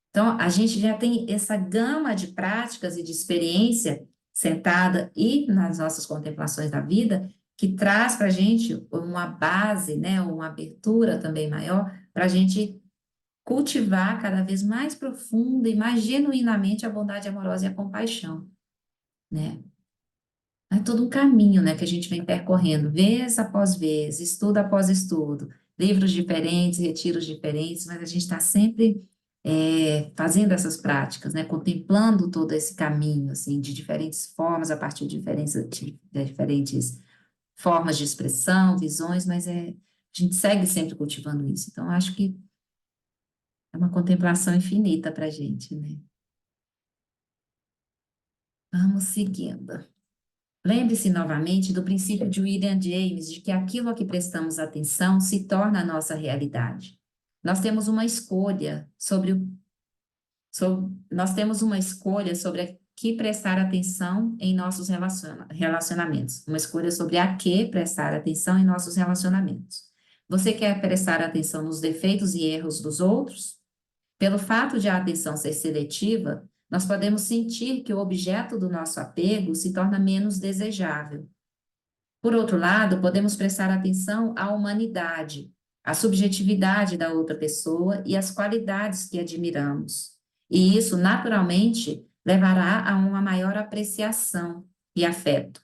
Então, a gente já tem essa gama de práticas e de experiência sentada e nas nossas contemplações da vida, que traz para a gente uma base, né, uma abertura também maior, para a gente cultivar cada vez mais profunda e mais genuinamente a bondade amorosa e a compaixão, né? É todo um caminho, né, que a gente vem percorrendo, vez após vez, estudo após estudo, livros diferentes, retiros diferentes, mas a gente está sempre fazendo essas práticas, né, contemplando todo esse caminho, assim, de diferentes formas, a partir de diferentes formas de expressão, visões, mas a gente segue sempre cultivando isso. Então, acho que é uma contemplação infinita para a gente, né? Vamos seguindo. Lembre-se novamente do princípio de William James, de que aquilo a que prestamos atenção se torna a nossa realidade. Nós temos uma escolha nós temos uma escolha sobre a que prestar atenção em nossos relacionamentos. Uma escolha sobre a que prestar atenção em nossos relacionamentos. Você quer prestar atenção nos defeitos e erros dos outros? Pelo fato de a atenção ser seletiva, nós podemos sentir que o objeto do nosso apego se torna menos desejável. Por outro lado, podemos prestar atenção à humanidade, à subjetividade da outra pessoa e às qualidades que admiramos. E isso, naturalmente, levará a uma maior apreciação e afeto.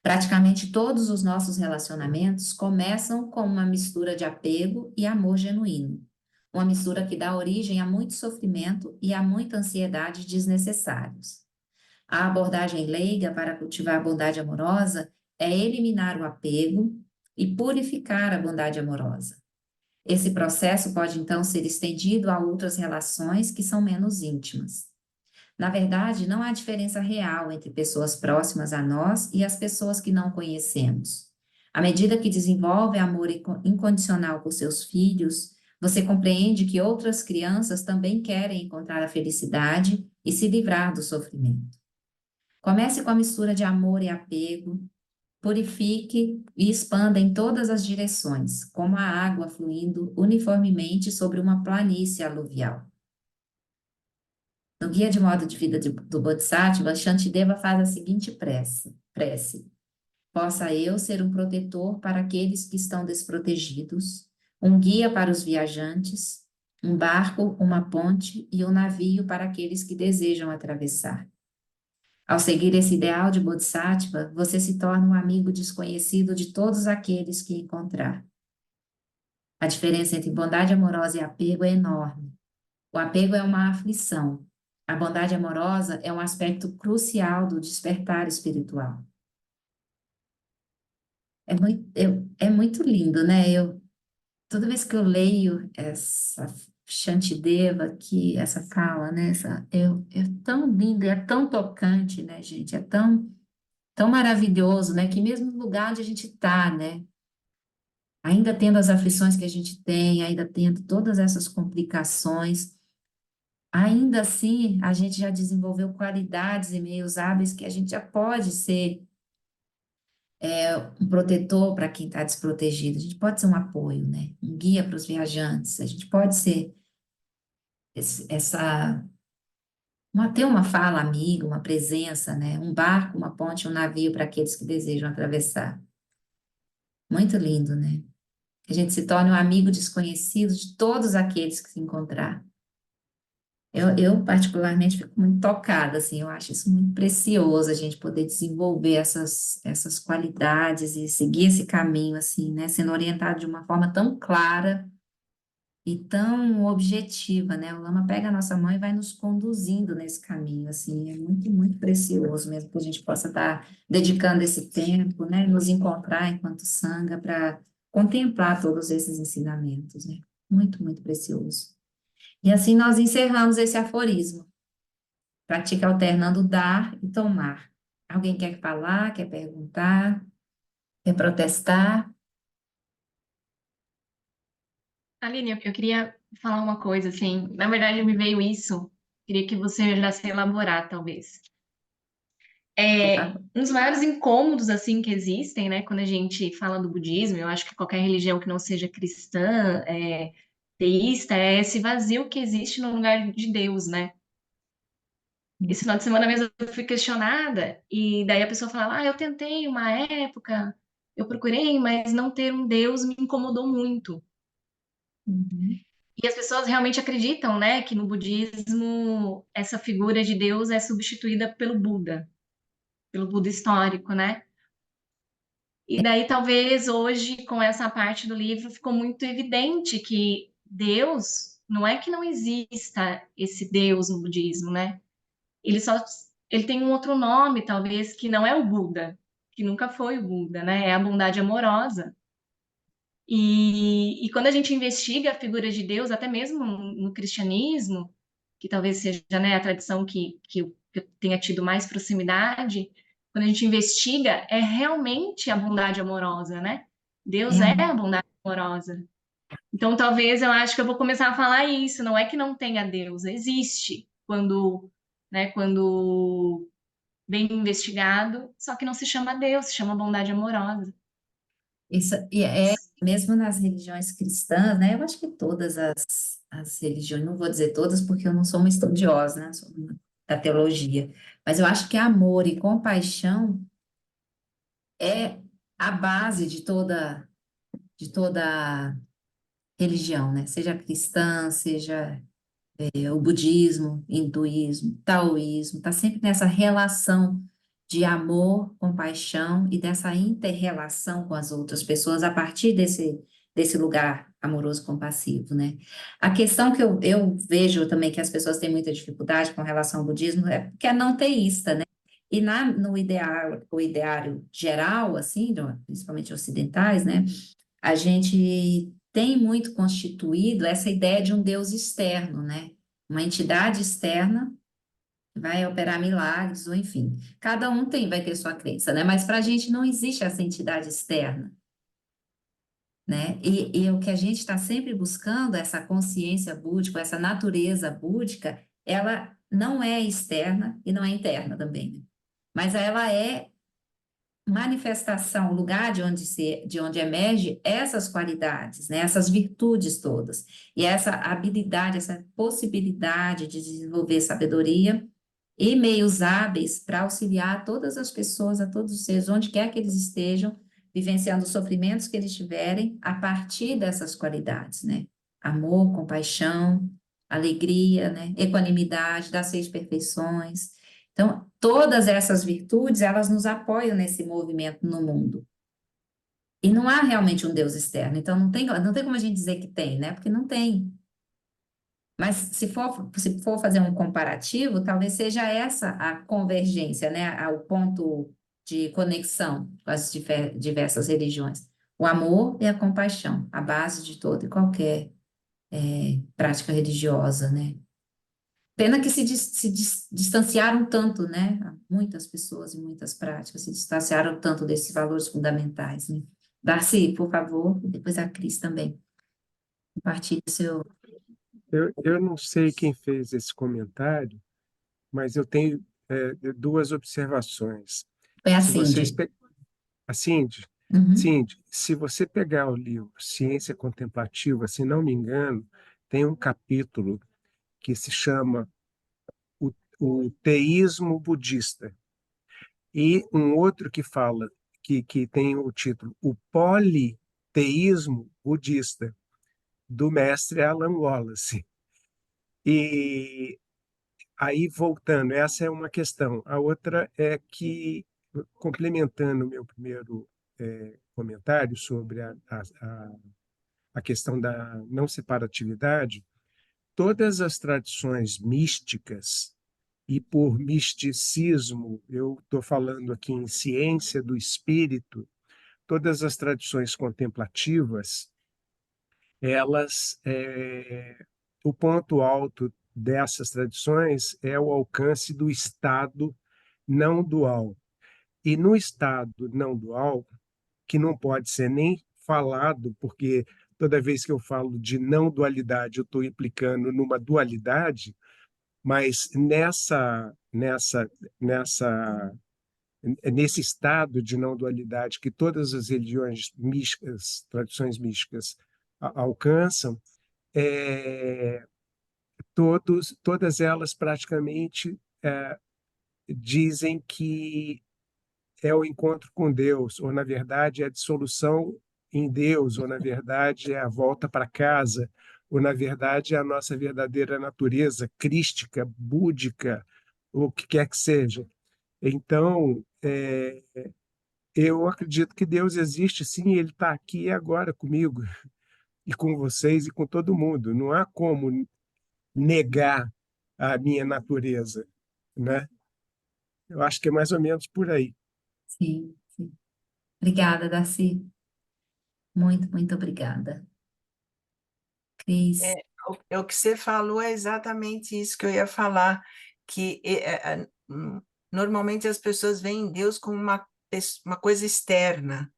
Praticamente todos os nossos relacionamentos começam com uma mistura de apego e amor genuíno. Uma mistura que dá origem a muito sofrimento e a muita ansiedade desnecessários. A abordagem leiga para cultivar a bondade amorosa é eliminar o apego e purificar a bondade amorosa. Esse processo pode, então, ser estendido a outras relações que são menos íntimas. Na verdade, não há diferença real entre pessoas próximas a nós e as pessoas que não conhecemos. À medida que desenvolve amor incondicional por seus filhos, você compreende que outras crianças também querem encontrar a felicidade e se livrar do sofrimento. Comece com a mistura de amor e apego, purifique e expanda em todas as direções, como a água fluindo uniformemente sobre uma planície aluvial. No Guia de Modo de Vida do Bodhisattva, Shantideva faz a seguinte prece: possa eu ser um protetor para aqueles que estão desprotegidos, um guia para os viajantes, um barco, uma ponte e um navio para aqueles que desejam atravessar. Ao seguir esse ideal de Bodhisattva, você se torna um amigo desconhecido de todos aqueles que encontrar. A diferença entre bondade amorosa e apego é enorme. O apego é uma aflição. A bondade amorosa é um aspecto crucial do despertar espiritual. É muito lindo, né? Toda vez que eu leio essa Shantideva, essa fala, né? É tão lindo, é tão tocante, né, gente? É tão maravilhoso, né? Que mesmo no lugar onde a gente está, né? Ainda tendo as aflições que a gente tem, ainda tendo todas essas complicações, ainda assim a gente já desenvolveu qualidades e meios hábeis que a gente já pode ser um protetor para quem está desprotegido, a gente pode ser um apoio, né? Um guia para os viajantes, a gente pode ser ter uma fala amiga, uma presença, né? Um barco, uma ponte, um navio para aqueles que desejam atravessar. Muito lindo, né? Que a gente se torne um amigo desconhecido de todos aqueles que se encontrar. Eu particularmente fico muito tocada, assim, eu acho isso muito precioso, a gente poder desenvolver essas qualidades e seguir esse caminho, assim, né, sendo orientado de uma forma tão clara e tão objetiva, né, o Lama pega a nossa mão e vai nos conduzindo nesse caminho, assim, é muito, muito precioso mesmo que a gente possa estar dedicando esse tempo, né, nos encontrar enquanto Sangha para contemplar todos esses ensinamentos, né, muito, muito precioso. E assim nós encerramos esse aforismo. Pratica alternando dar e tomar. Alguém quer falar, quer perguntar, quer protestar? Aline, eu queria falar uma coisa, assim, na verdade me veio isso, queria que você me ajudasse a elaborar, talvez. Tá? Um dos maiores incômodos, assim, que existem, né, quando a gente fala do budismo, eu acho que qualquer religião que não seja cristã, teísta, é esse vazio que existe no lugar de Deus, né? Esse final de semana mesmo eu fui questionada, e daí a pessoa falava, eu tentei uma época, eu procurei, mas não ter um Deus me incomodou muito. Uhum. E as pessoas realmente acreditam, né, que no budismo essa figura de Deus é substituída pelo Buda histórico, né? E daí talvez hoje com essa parte do livro ficou muito evidente que Deus não é que não exista esse Deus no budismo, né? Ele só ele tem um outro nome, talvez, que não é o Buda, que nunca foi o Buda, né? É a bondade amorosa. E quando a gente investiga a figura de Deus, até mesmo no cristianismo, que talvez seja, né, a tradição que eu tenha tido mais proximidade, quando a gente investiga, é realmente a bondade amorosa, né? É Deus é a bondade amorosa. Então, talvez eu acho que eu vou começar a falar isso, não é que não tenha Deus, existe quando, né, quando bem investigado, só que não se chama Deus, se chama bondade amorosa. Isso, e mesmo nas religiões cristãs, né? Eu acho que todas as religiões, não vou dizer todas porque eu não sou uma estudiosa, né? Sou da teologia, mas eu acho que amor e compaixão é a base de toda religião, né? Seja cristã, seja o budismo, hinduísmo, taoísmo, está sempre nessa relação de amor, compaixão e dessa inter-relação com as outras pessoas a partir desse lugar amoroso compassivo, né? A questão que eu vejo também que as pessoas têm muita dificuldade com relação ao budismo é porque é não teísta, né? E no o ideário geral, assim, principalmente ocidentais, né? A gente tem muito constituído essa ideia de um Deus externo, né? Uma entidade externa que vai operar milagres, ou enfim, cada um vai ter sua crença, né? Mas para a gente não existe essa entidade externa, né? E o que a gente está sempre buscando, essa consciência búdica, essa natureza búdica, ela não é externa e não é interna também, né? Mas ela é manifestação, o lugar de onde emerge essas qualidades, né, essas virtudes todas, e essa habilidade, essa possibilidade de desenvolver sabedoria e meios hábeis para auxiliar todas as pessoas, a todos os seres, onde quer que eles estejam, vivenciando os sofrimentos que eles tiverem, a partir dessas qualidades, né? Amor, compaixão, alegria, né? Equanimidade, das 6 perfeições. Então, todas essas virtudes, elas nos apoiam nesse movimento no mundo. E não há realmente um Deus externo, então não tem como a gente dizer que tem, né? Porque não tem. Mas se for fazer um comparativo, talvez seja essa a convergência, né? O ponto de conexão com as diversas religiões. O amor e a compaixão, a base de toda e qualquer prática religiosa, né? Pena que se distanciaram tanto, né? Muitas pessoas e muitas práticas se distanciaram tanto desses valores fundamentais, né? Darcy, por favor, e depois a Cris também. Compartilhe o seu. Eu não sei quem fez esse comentário, mas eu tenho duas observações. Foi a Se vocês Cindy. pe... A Cindy, Uhum. Cindy, se você pegar o livro Ciência Contemplativa, se não me engano, tem um capítulo que se chama o Teísmo Budista e um outro que fala que tem o título O Politeísmo Budista, do mestre Alan Wallace. E aí, voltando, essa é uma questão. A outra é que, complementando o meu primeiro comentário sobre a questão da não separatividade, todas as tradições místicas, e por misticismo, eu estou falando aqui em ciência do espírito, todas as tradições contemplativas, elas, o ponto alto dessas tradições é o alcance do estado não dual. E no estado não dual, que não pode ser nem falado, porque toda vez que eu falo de não dualidade, eu estou implicando numa dualidade, mas nessa nesse estado de não dualidade que todas as religiões místicas, tradições místicas alcançam, é, todas elas praticamente dizem que é o encontro com Deus, ou na verdade é a dissolução em Deus, ou na verdade é a volta para casa, ou na verdade é a nossa verdadeira natureza crística, búdica, o que quer que seja. Então, eu acredito que Deus existe, sim, Ele está aqui e agora comigo, e com vocês, e com todo mundo. Não há como negar a minha natureza, né? Eu acho que é mais ou menos por aí. Sim, sim. Obrigada, Darcy. Muito, muito obrigada. Cris. O que você falou é exatamente isso que eu ia falar, que normalmente as pessoas veem Deus como uma coisa externa,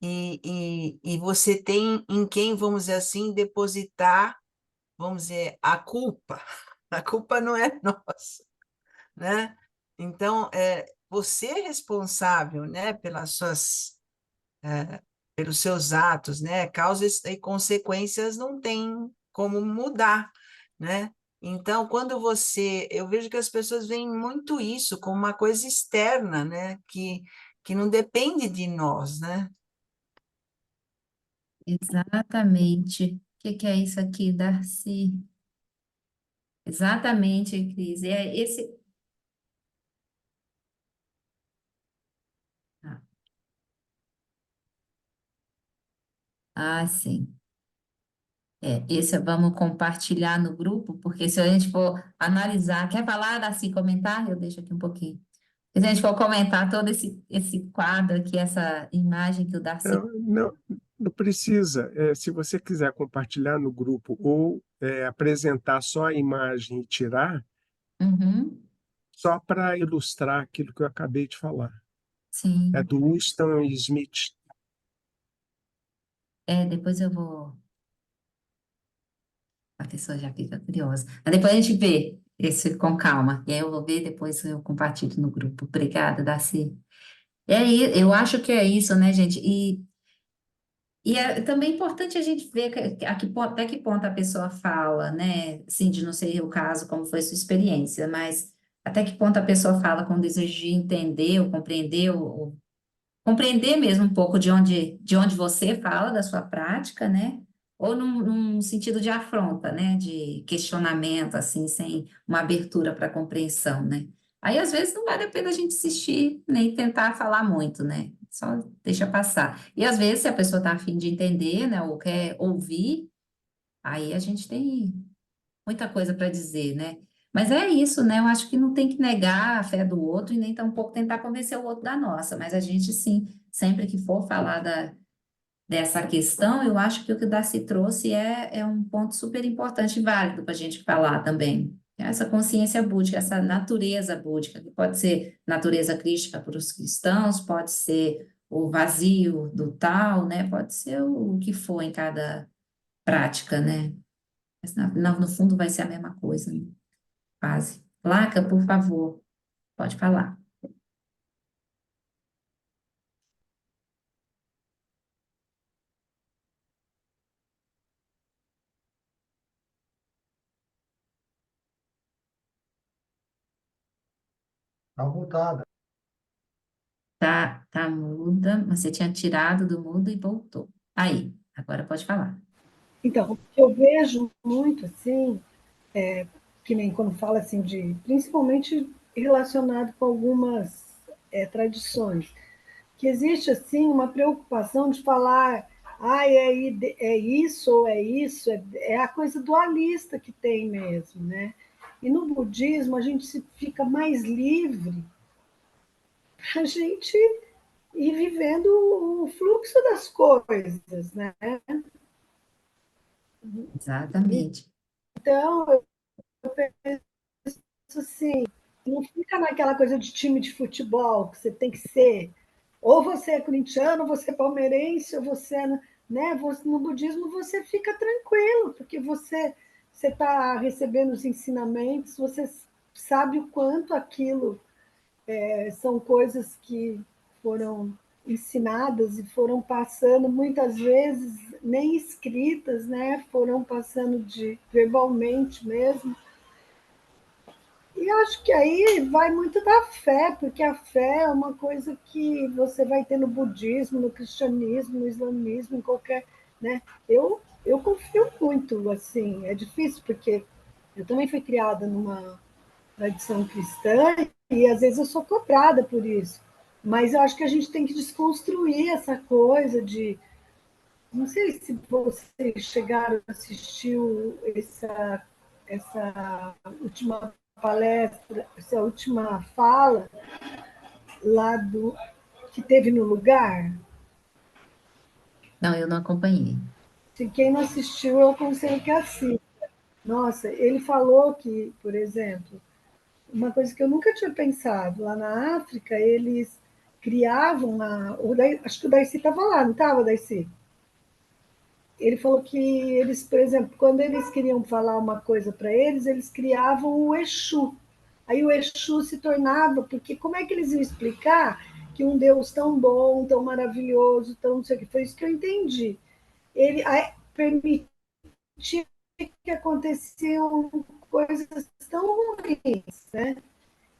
e você tem em quem, vamos dizer assim, depositar, vamos dizer, a culpa. A culpa não é nossa, né? Então, você é responsável, né, pelos seus atos, né? Causas e consequências não tem como mudar, né? Então, eu vejo que as pessoas veem muito isso como uma coisa externa, né? Que não depende de nós, né? Exatamente. O que é isso aqui, Darcy? Exatamente, Cris. É esse. Ah, sim. Esse vamos compartilhar no grupo, porque se a gente for analisar, quer falar, Darcy, comentar? Eu deixo aqui um pouquinho. Se a gente for comentar todo esse quadro aqui, essa imagem que o Darcy. Não precisa. Se você quiser compartilhar no grupo ou apresentar só a imagem e tirar, Uhum, só para ilustrar aquilo que eu acabei de falar. É sim. do Winston Smith. Depois eu vou. A pessoa já fica curiosa. Mas depois a gente vê esse com calma. E aí eu vou ver, depois eu compartilho no grupo. Obrigada, Darcy. Eu acho que é isso, né, gente? E é também importante a gente ver até que ponto a pessoa fala, né? Assim, de não ser o caso, como foi sua experiência, mas até que ponto a pessoa fala com desejo de entender ou compreender, ou compreender mesmo um pouco de onde você fala da sua prática, né? Ou num sentido de afronta, né? De questionamento, assim, sem uma abertura para compreensão, né? Aí, às vezes, não vale a pena a gente insistir, nem tentar falar muito, né? Só deixa passar. E, às vezes, se a pessoa está a fim de entender, né? Ou quer ouvir, aí a gente tem muita coisa para dizer, né? Mas é isso, né? Eu acho que não tem que negar a fé do outro e nem tampouco tentar convencer o outro da nossa, mas a gente, sim, sempre que for falar dessa questão, eu acho que o que o Darcy trouxe é um ponto super importante e válido para a gente falar também. Essa consciência búdica, essa natureza búdica, que pode ser natureza crística para os cristãos, pode ser o vazio do tal, né? Pode ser o que for em cada prática, né? Mas no fundo vai ser a mesma coisa, né? Quase. Laca, por favor, pode falar. Tá mutada. Tá muda, mas você tinha tirado do mudo e voltou. Aí, agora pode falar. Então, o que eu vejo muito, assim, que nem quando fala assim de, principalmente relacionado com algumas tradições, que existe assim uma preocupação de falar, é isso ou é isso, é a coisa dualista que tem mesmo, né? E no budismo a gente fica mais livre para a gente ir vivendo o fluxo das coisas, né? Exatamente. Então, eu penso assim, não fica naquela coisa de time de futebol, que você tem que ser, ou você é corintiano, ou você é palmeirense, ou você é, né? No budismo você fica tranquilo, porque você está recebendo os ensinamentos, você sabe o quanto aquilo são coisas que foram ensinadas e foram passando muitas vezes nem escritas, né? Foram passando de verbalmente mesmo. E acho que aí vai muito da fé, porque a fé é uma coisa que você vai ter no budismo, no cristianismo, no islamismo, em qualquer, né? Eu confio muito, assim, é difícil porque eu também fui criada numa tradição cristã e às vezes eu sou cobrada por isso. Mas eu acho que a gente tem que desconstruir essa coisa de, não sei se vocês chegaram a assistir essa última palestra, essa última fala lá do que teve no lugar. Não, eu não acompanhei. Se quem não assistiu, eu aconselho que assista. Nossa, ele falou que, por exemplo, uma coisa que eu nunca tinha pensado, lá na África, eles criavam acho que o Daisy estava lá, não estava, Daisy? Ele falou que eles, por exemplo, quando eles queriam falar uma coisa para eles, eles criavam o Exu. Aí o Exu se tornava, porque como é que eles iam explicar que um Deus tão bom, tão maravilhoso, tão não sei o que, foi isso que eu entendi. Ele permitia que aconteciam coisas tão ruins, né?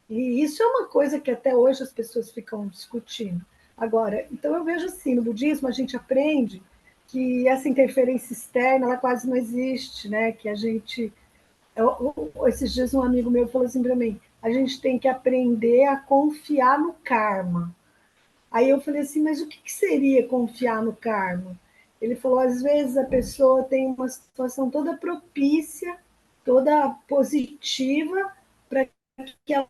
E isso é uma coisa que até hoje as pessoas ficam discutindo. Agora, então eu vejo assim, no budismo a gente aprende que essa interferência externa ela quase não existe, né? Que a gente esses dias um amigo meu falou assim para mim, a gente tem que aprender a confiar no karma. Aí eu falei assim, mas o que seria confiar no karma? Ele falou, às vezes a pessoa tem uma situação toda propícia, toda positiva para que ela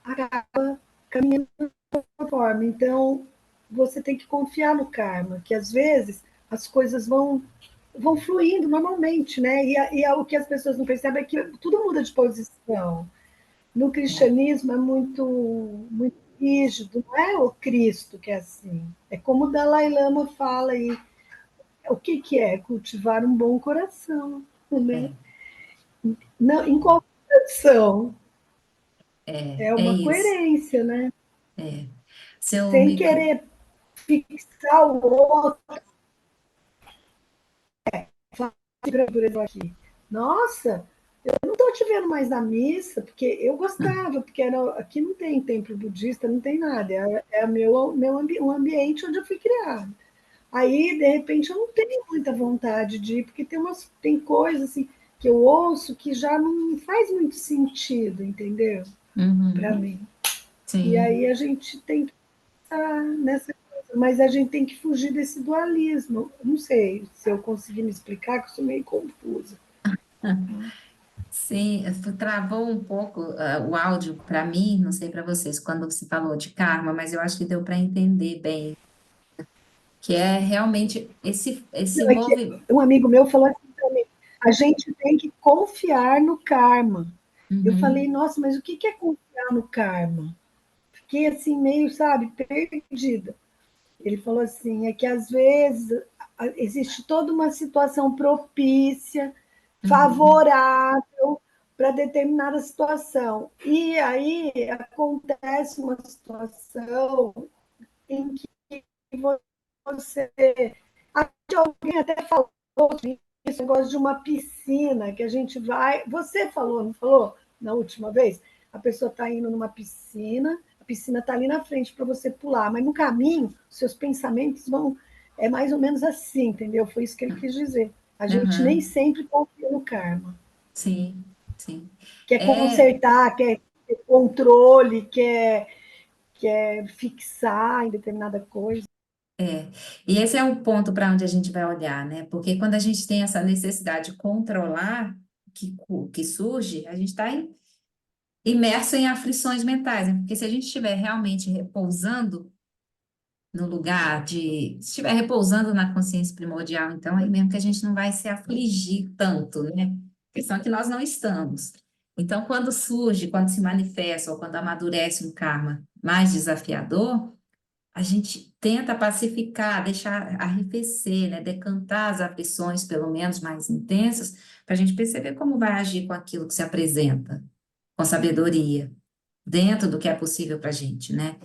acaba caminhando dessa forma. Então, você tem que confiar no karma, que às vezes as coisas vão fluindo normalmente, né? O que as pessoas não percebem é que tudo muda de posição. No cristianismo é muito rígido, não é o Cristo que é assim. É como o Dalai Lama fala aí. O que é? Cultivar um bom coração, né? É, Não, em qualquer contradição, é É uma isso. coerência, né? Se eu Sem me... querer fixar o outro, por exemplo, aqui. Nossa, não estou te vendo mais na missa, porque eu gostava, porque aqui não tem templo budista, não tem nada, é um ambiente onde eu fui criada. Aí, de repente, eu não tenho muita vontade de ir, porque tem coisas assim, que eu ouço que já não faz muito sentido, entendeu? Para Uhum, mim. E sim. aí a gente tem que estar nessa coisa, mas a gente tem que fugir desse dualismo. Não sei se eu conseguir me explicar, que eu sou meio confusa. Sim, travou um pouco o áudio para mim, não sei para vocês, quando você falou de karma, mas eu acho que deu para entender bem, que é realmente esse Não, é que movimento. um amigo meu falou assim para mim: a gente tem que confiar no karma. Eu falei, nossa, mas o que é confiar no karma? Fiquei assim, meio, sabe, perdida. Ele falou assim: é que às vezes existe toda uma situação propícia, favorável para determinada situação. E aí acontece uma situação em que você. Alguém até falou esse negócio de uma piscina que a gente vai. Você falou, não falou? Na última vez? A pessoa está indo numa piscina, a piscina está ali na frente para você pular, mas no caminho, seus pensamentos vão. É mais ou menos assim, entendeu? Foi isso que ele quis dizer. A gente nem Uhum, sempre confia no karma. sim, sim. Quer É, consertar, quer ter controle, quer fixar em determinada coisa. e esse é um ponto para onde a gente vai olhar, né? Porque quando a gente tem essa necessidade de controlar que surge, a gente está imerso em aflições mentais, né? Porque se a gente estiver realmente repousando no lugar de, se estiver repousando na consciência primordial, então aí mesmo que a gente não vai se afligir tanto, né? A questão é que nós não estamos. Então, quando surge, quando se manifesta ou quando amadurece um karma mais desafiador, a gente tenta pacificar, deixar arrefecer, né? Decantar as aflições, pelo menos mais intensas, para a gente perceber como vai agir com aquilo que se apresenta, com sabedoria, dentro do que é possível para a gente, né?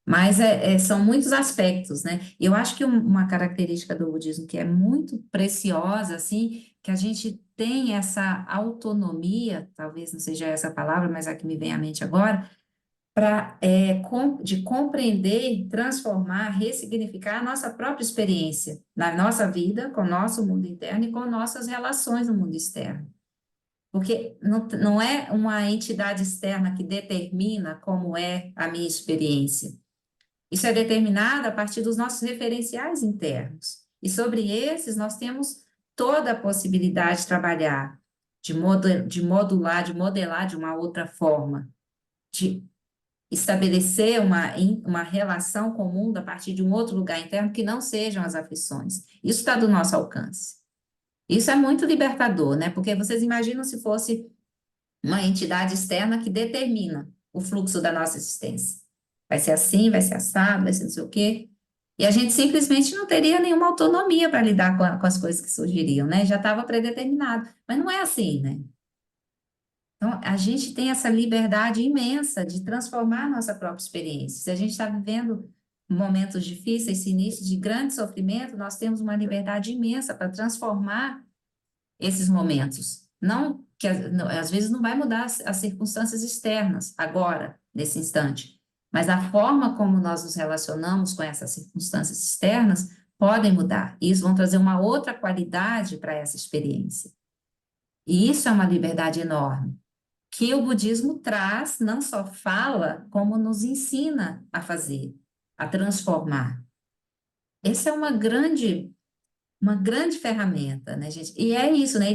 Mas são muitos aspectos, né? E eu acho que uma característica do budismo que é muito preciosa, assim, que a gente tem essa autonomia, talvez não seja essa a palavra, mas a que me vem à mente agora, de compreender, transformar, ressignificar a nossa própria experiência na nossa vida, com o nosso mundo interno e com nossas relações no mundo externo. Porque não é uma entidade externa que determina como é a minha experiência. Isso é determinado a partir dos nossos referenciais internos. E sobre esses, nós temos toda a possibilidade de trabalhar, de modular, de modelar de uma outra forma, de estabelecer uma relação comum a partir de um outro lugar interno que não sejam as aflições. Isso está do nosso alcance. Isso é muito libertador, né? Porque vocês imaginam se fosse uma entidade externa que determina o fluxo da nossa existência. Vai ser assim, vai ser assado, vai ser não sei o quê. E a gente simplesmente não teria nenhuma autonomia para lidar com as coisas que surgiriam, né? Já estava predeterminado. Mas não é assim, né? Então, a gente tem essa liberdade imensa de transformar a nossa própria experiência. Se a gente está vivendo momentos difíceis, esse início de grande sofrimento, nós temos uma liberdade imensa para transformar esses momentos. Não que às vezes não vai mudar as circunstâncias externas agora, nesse instante, mas a forma como nós nos relacionamos com essas circunstâncias externas podem mudar. E isso vão trazer uma outra qualidade para essa experiência. E isso é uma liberdade enorme, que o budismo traz, não só fala, como nos ensina a fazer, a transformar. Essa é uma grande ferramenta, né, gente? E é isso, né?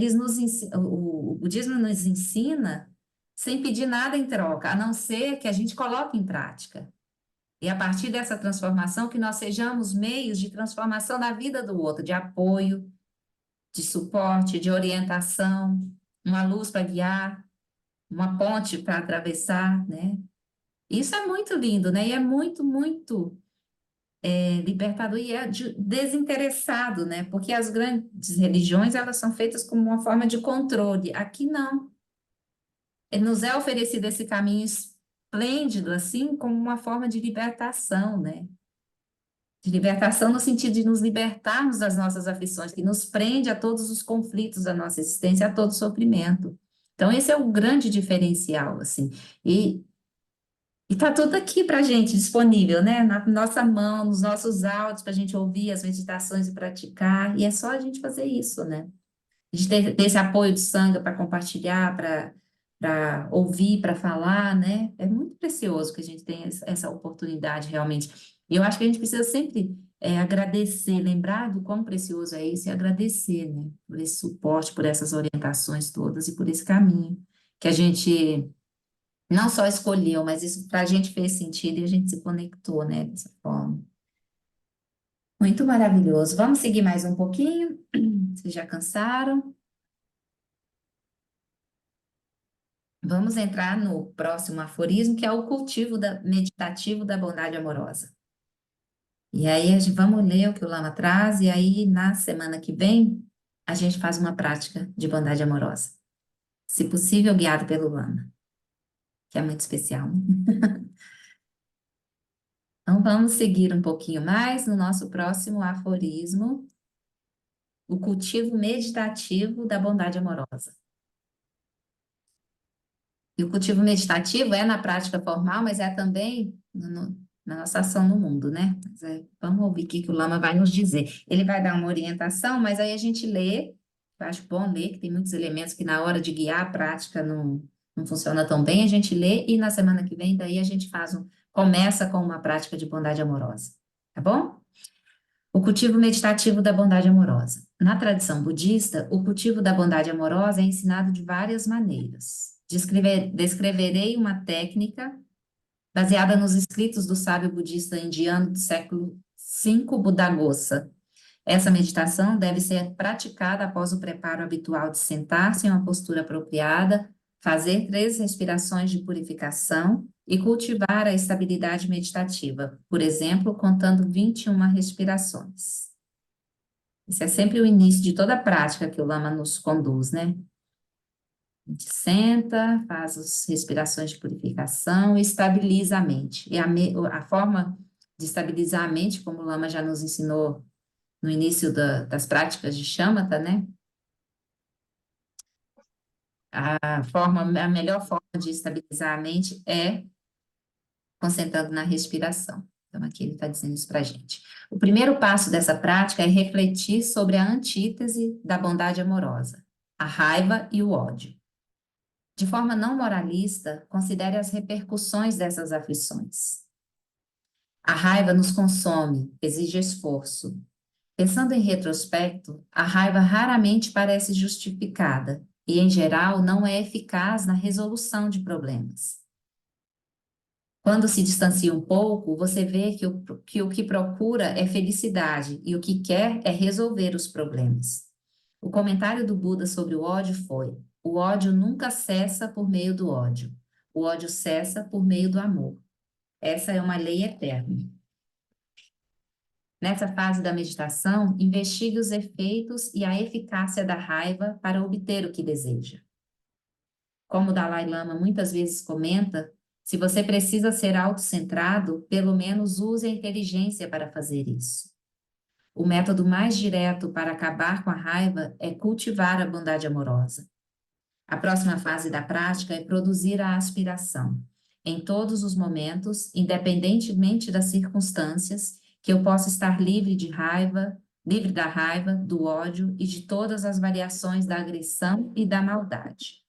O budismo nos ensina sem pedir nada em troca, a não ser que a gente coloque em prática. E a partir dessa transformação, que nós sejamos meios de transformação na vida do outro, de apoio, de suporte, de orientação, uma luz para guiar, uma ponte para atravessar, né? Isso é muito lindo, né? E é muito, muito libertador e desinteressado, né? Porque as grandes religiões, elas são feitas como uma forma de controle. Aqui não. nos é oferecido esse caminho esplêndido, assim, como uma forma de libertação, né? De libertação no sentido de nos libertarmos das nossas aflições, que nos prende a todos os conflitos da nossa existência, a todo sofrimento. Então, esse é o grande diferencial, assim. E está tudo aqui para a gente, disponível, né? Na nossa mão, nos nossos áudios, para a gente ouvir as meditações e praticar. E é só a gente fazer isso, né? A gente ter esse apoio de sangue para compartilhar, para ouvir, para falar, né? É muito precioso que a gente tenha essa oportunidade realmente. E eu acho que a gente precisa sempre agradecer, lembrar do quão precioso é isso e agradecer, né? Por esse suporte, por essas orientações todas e por esse caminho que a gente não só escolheu, mas isso para a gente fez sentido e a gente se conectou, né? Dessa forma. Muito maravilhoso. Vamos seguir mais um pouquinho? Vocês já cansaram? Vamos entrar no próximo aforismo, que é o cultivo meditativo da bondade amorosa. E aí, vamos ler o que o Lama traz, e aí, na semana que vem, a gente faz uma prática de bondade amorosa. Se possível, guiado pelo Lama, que é muito especial, né? Então, vamos seguir um pouquinho mais no nosso próximo aforismo, o cultivo meditativo da bondade amorosa. E o cultivo meditativo é na prática formal, mas é também na nossa ação no mundo, né? Vamos ouvir o que o Lama vai nos dizer. Ele vai dar uma orientação, mas aí a gente lê, eu acho bom ler, que tem muitos elementos que na hora de guiar a prática não funciona tão bem, a gente lê e na semana que vem daí a gente começa com uma prática de bondade amorosa, tá bom? O cultivo meditativo da bondade amorosa. Na tradição budista, o cultivo da bondade amorosa é ensinado de várias maneiras. Descreverei uma técnica baseada nos escritos do sábio budista indiano do século V, Buddhaghosa. Essa meditação deve ser praticada após o preparo habitual de sentar-se em uma postura apropriada, fazer 3 respirações de purificação e cultivar a estabilidade meditativa, por exemplo, contando 21 respirações. Esse é sempre o início de toda a prática que o Lama nos conduz, né? A gente senta, faz as respirações de purificação e estabiliza a mente. E a forma de estabilizar a mente, como o Lama já nos ensinou no início das práticas de Shamatha, né? A melhor forma de estabilizar a mente é concentrando na respiração. Então, aqui ele está dizendo isso para a gente. O primeiro passo dessa prática é refletir sobre a antítese da bondade amorosa, a raiva e o ódio. De forma não moralista, considere as repercussões dessas aflições. A raiva nos consome, exige esforço. Pensando em retrospecto, a raiva raramente parece justificada e, em geral, não é eficaz na resolução de problemas. Quando se distancia um pouco, você vê que o que procura é felicidade e o que quer é resolver os problemas. O comentário do Buda sobre o ódio foi: o ódio nunca cessa por meio do ódio. O ódio cessa por meio do amor. Essa é uma lei eterna. Nessa fase da meditação, investigue os efeitos e a eficácia da raiva para obter o que deseja. Como o Dalai Lama muitas vezes comenta, se você precisa ser autocentrado, pelo menos use a inteligência para fazer isso. O método mais direto para acabar com a raiva é cultivar a bondade amorosa. A próxima fase da prática é produzir a aspiração, em todos os momentos, independentemente das circunstâncias, que eu possa estar livre da raiva, do ódio e de todas as variações da agressão e da maldade.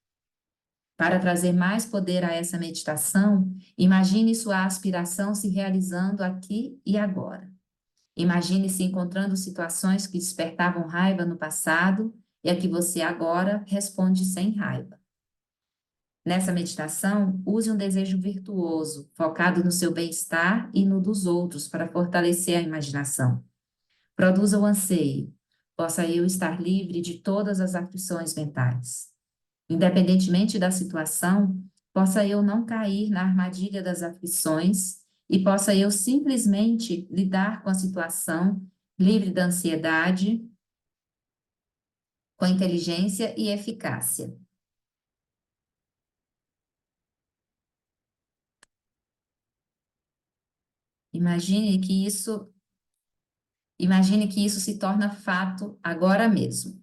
Para trazer mais poder a essa meditação, imagine sua aspiração se realizando aqui e agora. Imagine-se encontrando situações que despertavam raiva no passado e a que você agora responde sem raiva. Nessa meditação, use um desejo virtuoso, focado no seu bem-estar e no dos outros, para fortalecer a imaginação. Produza o anseio, possa eu estar livre de todas as aflições mentais. Independentemente da situação, possa eu não cair na armadilha das aflições e possa eu simplesmente lidar com a situação, livre da ansiedade, com inteligência e eficácia. Imagine que isso se torna fato agora mesmo.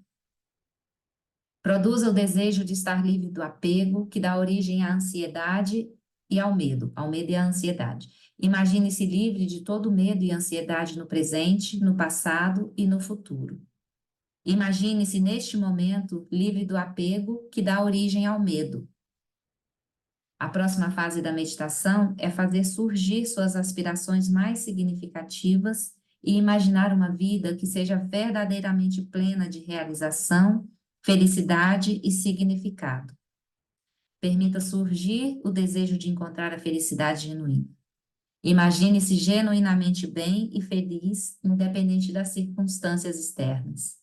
Produza o desejo de estar livre do apego, que dá origem à ansiedade e ao medo e à ansiedade. Imagine-se livre de todo medo e ansiedade no presente, no passado e no futuro. Imagine-se neste momento livre do apego, que dá origem ao medo. A próxima fase da meditação é fazer surgir suas aspirações mais significativas e imaginar uma vida que seja verdadeiramente plena de realização, felicidade e significado. Permita surgir o desejo de encontrar a felicidade genuína. Imagine-se genuinamente bem e feliz, independente das circunstâncias externas.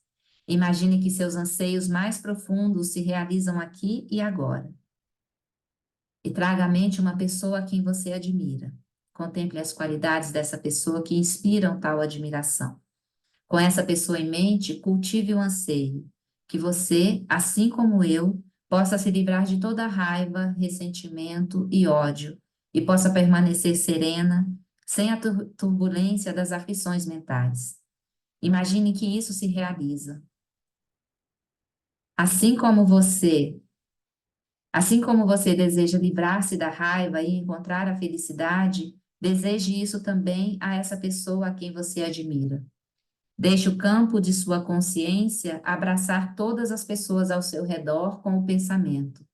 Imagine que seus anseios mais profundos se realizam aqui e agora. E traga à mente uma pessoa a quem você admira. Contemple as qualidades dessa pessoa que inspiram tal admiração. Com essa pessoa em mente, cultive o anseio que você, assim como eu, possa se livrar de toda raiva, ressentimento e ódio e possa permanecer serena, sem a turbulência das aflições mentais. Imagine que isso se realiza. Assim como você deseja livrar-se da raiva e encontrar a felicidade, deseje isso também a essa pessoa a quem você admira. Deixe o campo de sua consciência abraçar todas as pessoas ao seu redor com o pensamento.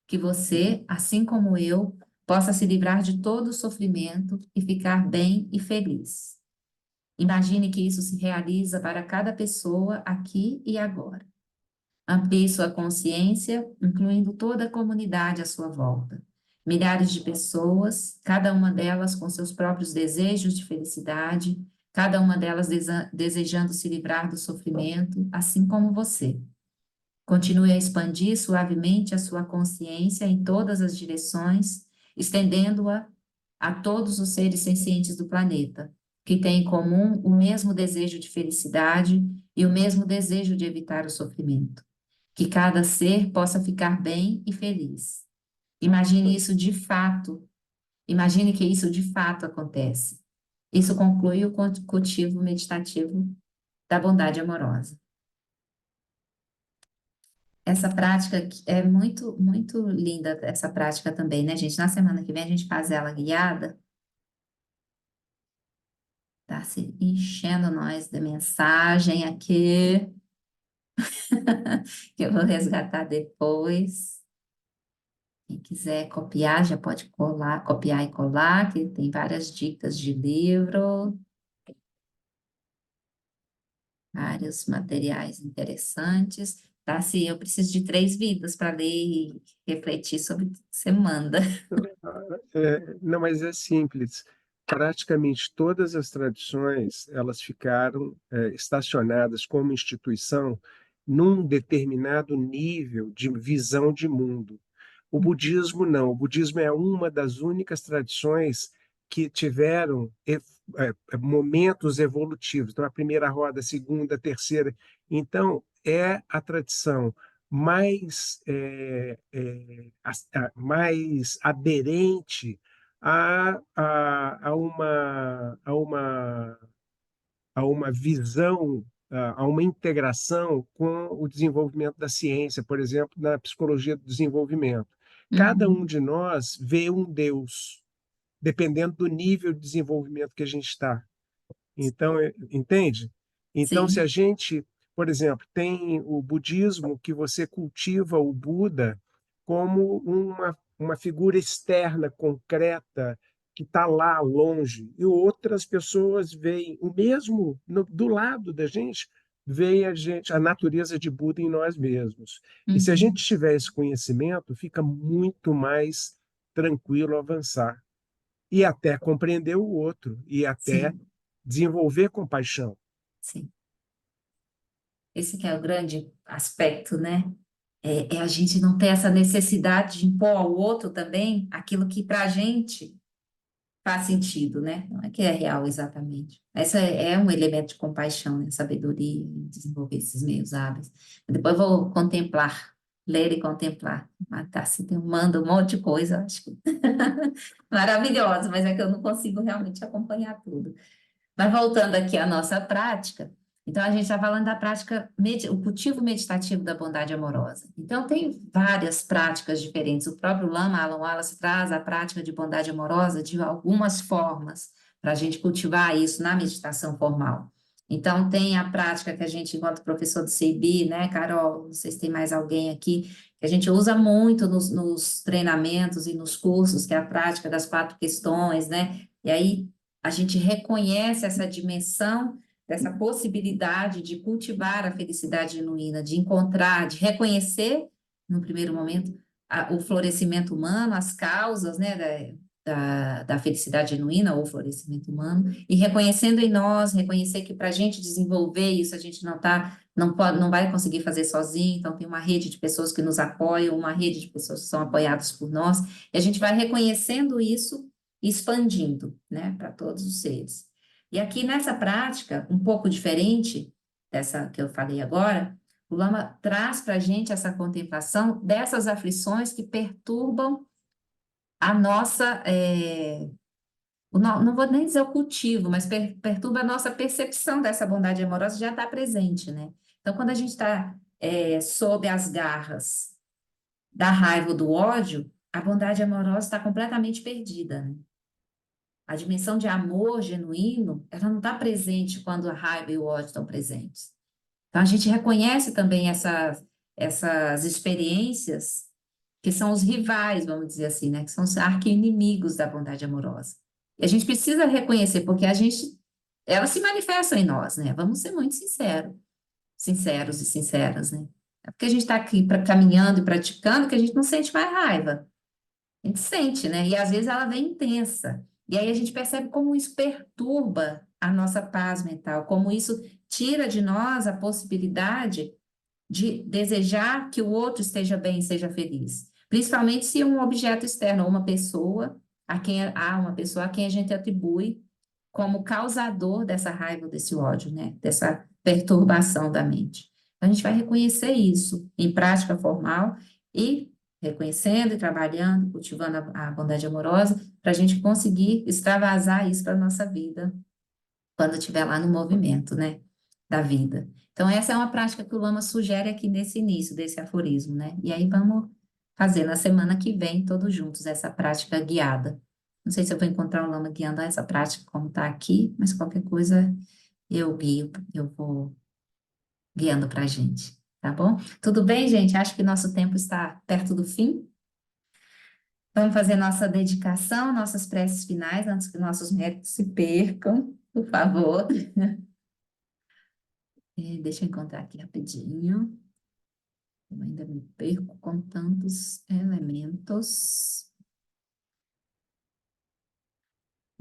Que você, assim como eu, possa se livrar de todo o sofrimento e ficar bem e feliz. Imagine que isso se realiza para cada pessoa aqui e agora. Amplie sua consciência, incluindo toda a comunidade à sua volta. Milhares de pessoas, cada uma delas com seus próprios desejos de felicidade, cada uma delas desejando se livrar do sofrimento, assim como você. Continue a expandir suavemente a sua consciência em todas as direções, estendendo-a a todos os seres sencientes do planeta, que têm em comum o mesmo desejo de felicidade e o mesmo desejo de evitar o sofrimento. Que cada ser possa ficar bem e feliz. Imagine que isso de fato acontece. Isso conclui o cultivo meditativo da bondade amorosa. Essa prática é muito, muito linda, essa prática também, né, gente? Na semana que vem a gente faz ela guiada. Tá se enchendo nós de mensagem aqui, que eu vou resgatar depois. Quem quiser copiar, já pode copiar e colar, que tem várias dicas de livro, vários materiais interessantes. Tá? Se eu preciso de 3 vidas para ler e refletir sobre o que você manda. Não, mas é simples. Praticamente todas as tradições, elas ficaram estacionadas como instituição num determinado nível de visão de mundo. O budismo não. O budismo é uma das únicas tradições que tiveram momentos evolutivos. Então, a primeira roda, a segunda, a terceira. Então, é a tradição mais aderente a uma visão, a uma integração com o desenvolvimento da ciência, por exemplo, na psicologia do desenvolvimento. Cada um de nós vê um Deus, dependendo do nível de desenvolvimento que a gente está. Então, entende? Então, se a Sim, gente, por exemplo, tem o budismo que você cultiva o Buda como uma figura externa, concreta, que está lá longe, e outras pessoas veem o mesmo do lado da gente, veem a natureza de Buda em nós mesmos. E se a gente tiver esse conhecimento, fica muito mais tranquilo avançar e até compreender o outro e até sim, desenvolver compaixão. sim. Esse que é o grande aspecto, né? É a gente não ter essa necessidade de impor ao outro também aquilo que para a gente faz sentido, né? Não é que é real exatamente. Essa é um elemento de compaixão, né? Sabedoria, desenvolver esses meios hábeis. Depois eu vou contemplar ler e contemplar. Matar, se tem manda um monte de coisa, acho que maravilhosa, mas é que eu não consigo realmente acompanhar tudo. Mas voltando aqui à nossa prática, então a gente está falando da prática, o cultivo meditativo da bondade amorosa. Então tem várias práticas diferentes. O próprio Lama Alan Wallace traz a prática de bondade amorosa de algumas formas para a gente cultivar isso na meditação formal. Então tem a prática que a gente, enquanto professor do CIB, né, Carol, não sei se tem mais alguém aqui, que a gente usa muito nos treinamentos e nos cursos, que é a prática das 4 questões, né? E aí a gente reconhece essa dimensão, dessa possibilidade de cultivar a felicidade genuína, de encontrar, de reconhecer, no primeiro momento, o florescimento humano, as causas, né, da felicidade genuína ou florescimento humano, e reconhecendo em nós, reconhecer que para a gente desenvolver isso, a gente não pode, não vai conseguir fazer sozinho, então tem uma rede de pessoas que nos apoiam, uma rede de pessoas que são apoiadas por nós, e a gente vai reconhecendo isso e expandindo, né, para todos os seres. E aqui nessa prática, um pouco diferente dessa que eu falei agora, o Lama traz para a gente essa contemplação dessas aflições que perturbam a nossa, não vou nem dizer o cultivo, mas perturba a nossa percepção dessa bondade amorosa, já está presente, né? Então, quando a gente está sob as garras da raiva ou do ódio, a bondade amorosa está completamente perdida, né? A dimensão de amor genuíno, ela não está presente quando a raiva e o ódio estão presentes. Então, a gente reconhece também essas experiências que são os rivais, vamos dizer assim, né? Que são os arqui-inimigos da bondade amorosa. E a gente precisa reconhecer, porque elas se manifestam em nós, né? Vamos ser muito sinceros e sinceras, né? É porque a gente está aqui caminhando e praticando que a gente não sente mais raiva. A gente sente, né? E às vezes ela vem intensa. E aí a gente percebe como isso perturba a nossa paz mental, como isso tira de nós a possibilidade de desejar que o outro esteja bem e seja feliz. Principalmente se um objeto externo, ou uma pessoa, uma pessoa a quem a gente atribui como causador dessa raiva, desse ódio, né? Dessa perturbação da mente. Então, a gente vai reconhecer isso em prática formal e reconhecendo e trabalhando, cultivando a bondade amorosa, para a gente conseguir extravasar isso para a nossa vida, quando estiver lá no movimento, né, da vida. Então, essa é uma prática que o Lama sugere aqui nesse início, desse aforismo, né? E aí vamos fazer na semana que vem, todos juntos, essa prática guiada. Não sei se eu vou encontrar o Lama guiando essa prática como está aqui, mas qualquer coisa eu vou guiando para a gente, tá bom? Tudo bem, gente? Acho que nosso tempo está perto do fim. Vamos fazer nossa dedicação, nossas preces finais, antes que nossos méritos se percam, por favor. Deixa eu encontrar aqui rapidinho. Eu ainda me perco com tantos elementos.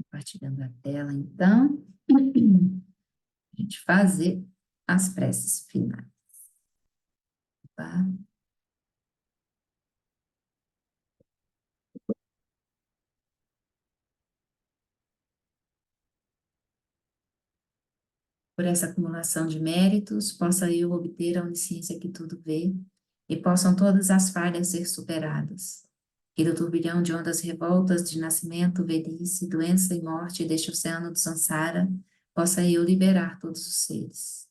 Compartilhando a tela, então. A gente fazer as preces finais. Tá? Por essa acumulação de méritos, possa eu obter a onisciência que tudo vê, e possam todas as falhas ser superadas. E do turbilhão de ondas revoltas de nascimento, velhice, doença e morte deste oceano do Sansara, possa eu liberar todos os seres.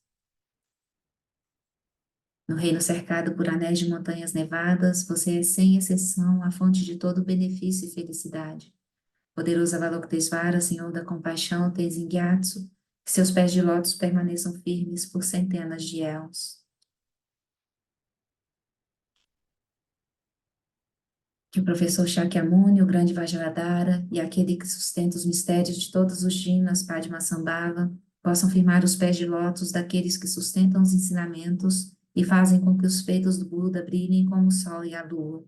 No reino cercado por anéis de montanhas nevadas, você é sem exceção a fonte de todo benefício e felicidade. Poderoso Avalokitesvara, Senhor da compaixão, Tenzin Gyatso, que seus pés de lótus permaneçam firmes por centenas de éons. Que o professor Shakyamuni, o grande Vajradhara, e aquele que sustenta os mistérios de todos os Jinas, Padmasambhava, possam firmar os pés de lótus daqueles que sustentam os ensinamentos e fazem com que os feitos do Buda brilhem como o sol e a lua.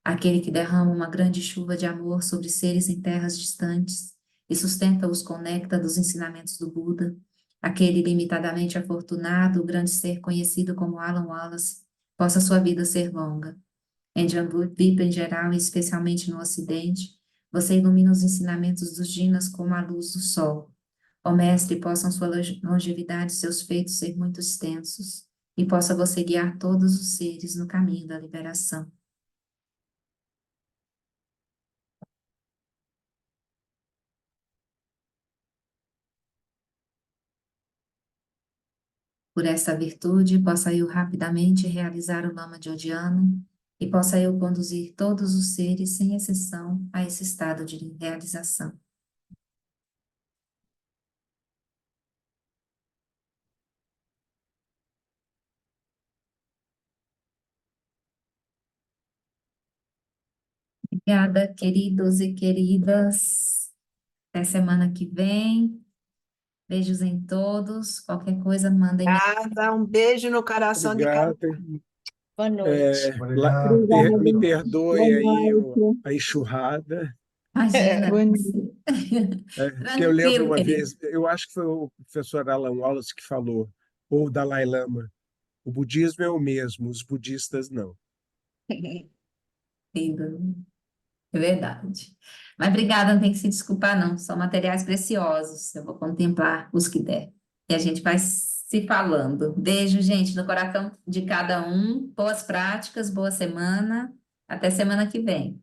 Aquele que derrama uma grande chuva de amor sobre seres em terras distantes e sustenta-os com néctar dos ensinamentos do Buda. Aquele ilimitadamente afortunado, o grande ser conhecido como Alan Wallace, possa sua vida ser longa. Em Jambudvipa em geral, e especialmente no Ocidente, você ilumina os ensinamentos dos Jinas como a luz do sol. Ó Mestre, possam sua longevidade e seus feitos ser muito extensos. e possa você guiar todos os seres no caminho da liberação. Por esta virtude, possa eu rapidamente realizar o Lama de Odiano e possa eu conduzir todos os seres, sem exceção, a esse estado de realização. Obrigada, queridos e queridas. Até semana que vem. Beijos em todos. Qualquer coisa, mandem Nada, um beijo no coração de cada Obrigado. Boa noite. Obrigado. Me Boa perdoem aí noite. a enxurrada, Imagina. Boa noite. que eu lembro Tranquilo, uma querido. vez, eu acho que foi o professor Alan Wallace que falou, ou o Dalai Lama, o budismo é o mesmo, os budistas não. Lindo. É verdade. Mas obrigada, não tem que se desculpar, não. São materiais preciosos. Eu vou contemplar os que der. E a gente vai se falando. Beijo, gente, no coração de cada um. Boas práticas, boa semana. Até semana que vem.